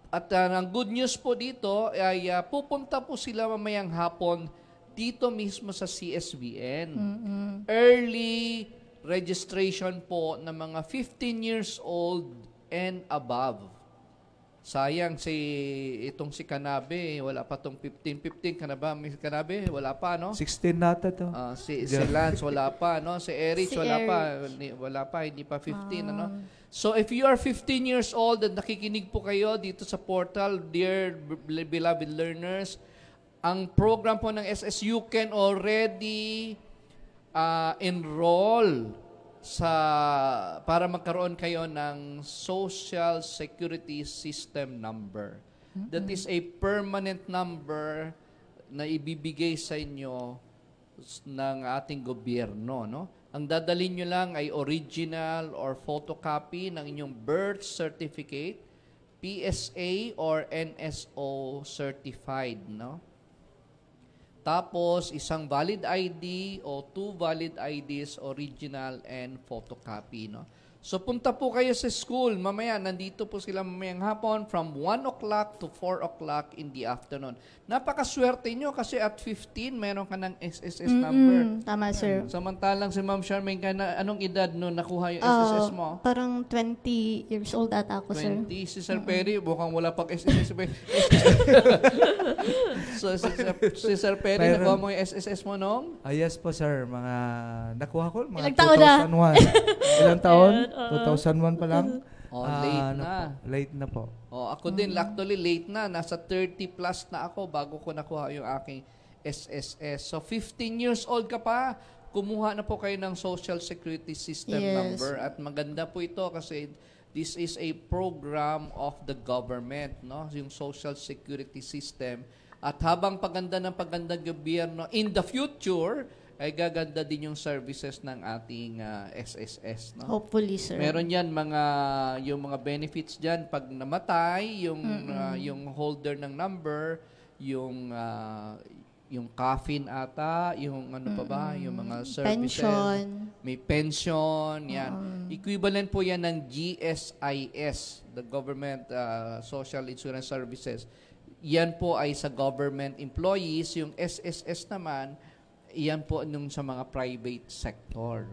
At ang good news po dito ay pupunta po sila mamayang hapon dito mismo sa CSBN. Early registration po ng mga 15 years old and above. Sayang itong si Kanabe, wala pa tong 15 ka na ba? Miss Kanabe, wala pa, no? 16 nata to. Si Lance, wala pa, no? Si Erich, Si wala pa. Erich. Wala pa, hindi pa 15, ano? So, if you are 15 years old at nakikinig po kayo dito sa portal, dear beloved learners, ang program po ng SS, you can already enroll para magkaroon kayo ng Social Security System number. That is a permanent number na ibibigay sa inyo ng ating gobyerno, no? Ang dadalhin nyo lang ay original or photocopy ng inyong birth certificate, PSA or NSO certified, no? Tapos, isang valid ID o 2 valid IDs, original and photocopy, no? So, punta po kayo sa school. Mamaya, nandito po sila mamayang hapon from 1 o'clock to 4 o'clock in the afternoon. Napakaswerte nyo kasi at 15, meron ka ng SSS number. Tama, sir. Samantalang si Ma'am Charmaine, anong edad nung nakuha yung SSS mo? Parang 20 years old ata ako, sir. 20. Si Sir Perry, mukhang wala pang SSS. So, si Sir Perry, Meron. nakuha mo yung SSS mo nung? Yes po, sir. Nakuha ko, mga Ilang taon na? 2001. Ilang taon? 2001 pa lang. Late na. Late na po. Ako din, actually late na. Nasa 30 plus na ako bago ko nakuha yung aking SSS. So, 15 years old ka pa, kumuha na po kayo ng Social Security System number. At maganda po ito kasi this is a program of the government, no? Yung Social Security System. At habang paganda ng gobyerno, in the future, ay gaganda din yung services ng ating SSS, no? Hopefully, sir. Meron yan yung mga benefits diyan pag namatay, yung holder ng number, yung coffin ata, yung ano pa ba, yung mga services. Pension. May pension, yan. Equivalent po yan ng GSIS, the Government Social Insurance Services. Yan po ay sa government employees. Yung SSS naman, iyan po nung sa mga private sector.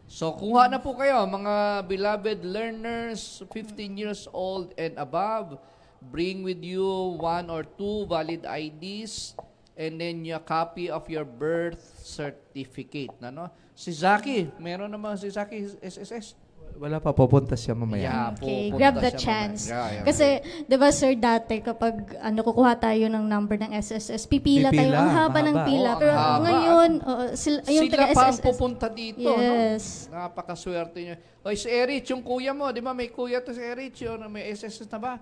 So, kuha na po kayo, mga beloved learners, 15 years old and above. Bring with you 1 or 2 valid IDs and then a copy of your birth certificate. No? Si Zaki, meron naman si Zaki SSS? Wala pa, pupunta siya mamaya. Okay, grab the chance. Kasi, di ba sir, dati kapag kukuha tayo ng number ng SSS, pipila tayo. Ang haba ng pila. Pero ngayon, sila pa ang pupunta dito. Yes. No? Napakaswerte nyo. Oy, si Erich, yung kuya mo, di ba may kuya to si Erich, may SSS na ba?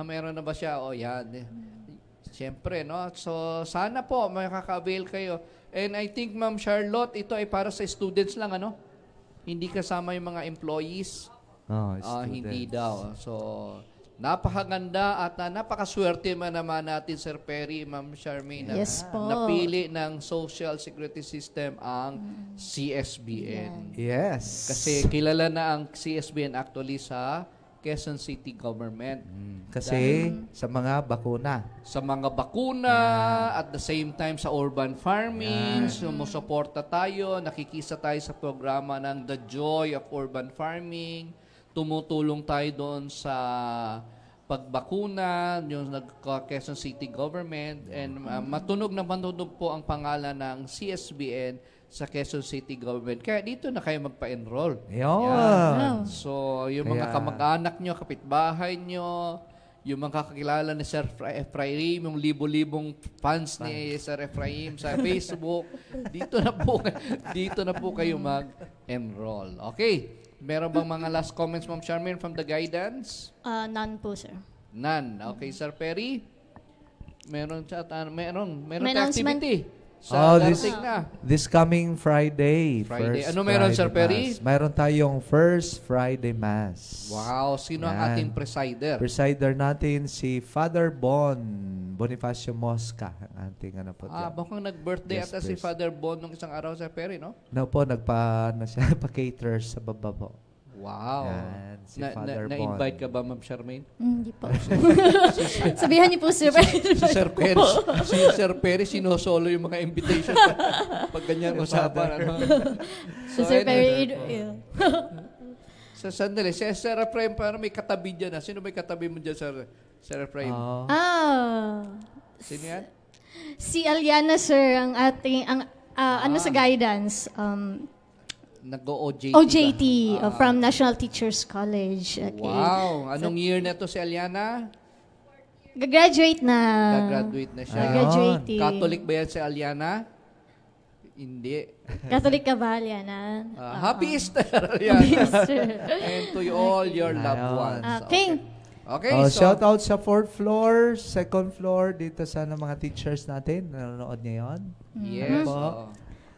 Meron na ba siya? Yan. Siyempre, no? So, sana po, makaka-avail kayo. And I think, Ma'am Charlotte, ito ay para sa students lang, ano? Hindi kasama yung mga employees. Hindi daw. So, napakaganda at napakaswerte naman natin, Sir Perry, Ma'am Charmaine, na napili ng Social Security System ang CSBN. Yes. Kasi kilala na ang CSBN actually sa Quezon City Government. Kasi sa mga bakuna. Sa mga bakuna, at the same time sa urban farming, sumusuporta tayo, nakikisa tayo sa programa ng The Joy of Urban Farming, tumutulong tayo doon sa pagbakuna, yung Quezon City Government, and matunog po ang pangalan ng CSBN sa Quezon City Government. Kaya dito na kayo magpa-enroll. Yan. So, yung mga kamag-anak nyo, kapitbahay nyo, yung mga kakilala ni Sir Ephraim, yung libo-libong fans ni Sir Ephraim sa Facebook, dito na po kayo mag-enroll. Okay. Meron bang mga last comments, Ma'am Charmaine, from the guidance? None po, sir. None. Okay, Sir Perry? Meron May announcement. activity. This coming Friday. Ano meron, Sir Perry? Mayroon tayong First Friday Mass. Wow. Sino ang ating presider? Presider natin si Father Bonifacio Mosca. Ang ating po dyan. Bakang nag-birthday ata si Father Bon nung isang araw, Sir Perry, no? No po, siya pa-cater sa baba po. Wow. Yan, si Father Bon. Na-invite ka ba, Ma'am Charmaine? Hindi po. Sabihan niyo po, sir. Si Sir Perry, sinosolo yung mga invitation pag ganyan usapan. So, Sir Perry, Sa sandali, si Sir Efraim, parang may katabi dyan. Sino may katabi mo dyan, Sir Efraim? Sino yan? Si Aliana, sir, ang ating, sa guidance. Nag-OJT. OJT, from National Teachers College. Okay. Wow! Anong year na to si Aliana? Gagraduate na. Gagraduate na siya. Graduating. Catholic ba yan si Aliana? Hindi. Catholic ka ba, Aliana? Happy Easter, Aliana. Happy Easter. And to all your loved ones. Okay. Okay, so shout out sa 4th floor, 2nd floor, dito sana mga teachers natin. Nanonood ngayon. yes.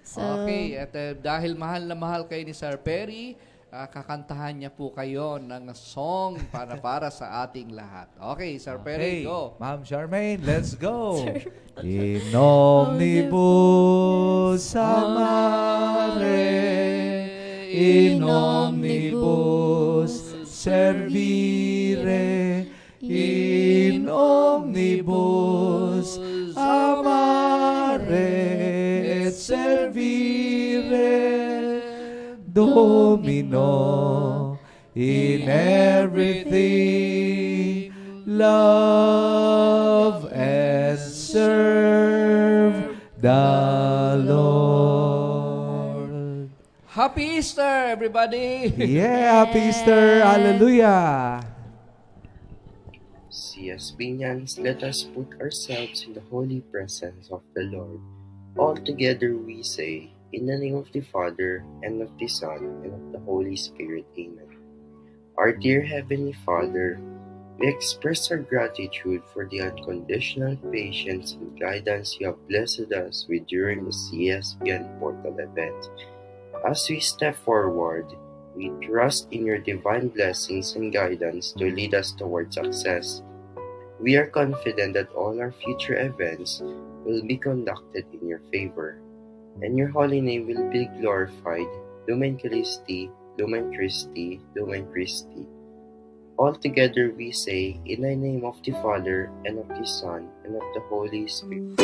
So, Okay, at dahil mahal na mahal kayo ni Sir Perry, kakantahan niya po kayo ng song para sa ating lahat. Okay, Sir Perry, go. Ma'am Charmaine, let's go. In omnibus amare, in omnibus servire, in omnibus amare et servire, Domino, in everything love and serve the Lord. Happy Easter, everybody! Yeah, Happy Easter! Hallelujah! See, as Binyans, let us put ourselves in the holy presence of the Lord. All together we say, in the name of the Father, and of the Son, and of the Holy Spirit. Amen. Our dear Heavenly Father, we express our gratitude for the unconditional patience and guidance you have blessed us with during the CSBN portal event. As we step forward, we trust in your divine blessings and guidance to lead us toward success. We are confident that all our future events will be conducted in your favor, and your holy name will be glorified. Lumen Christi, Lumen Christi, Lumen Christi. All together we say, in the name of the Father, and of the Son, and of the Holy Spirit.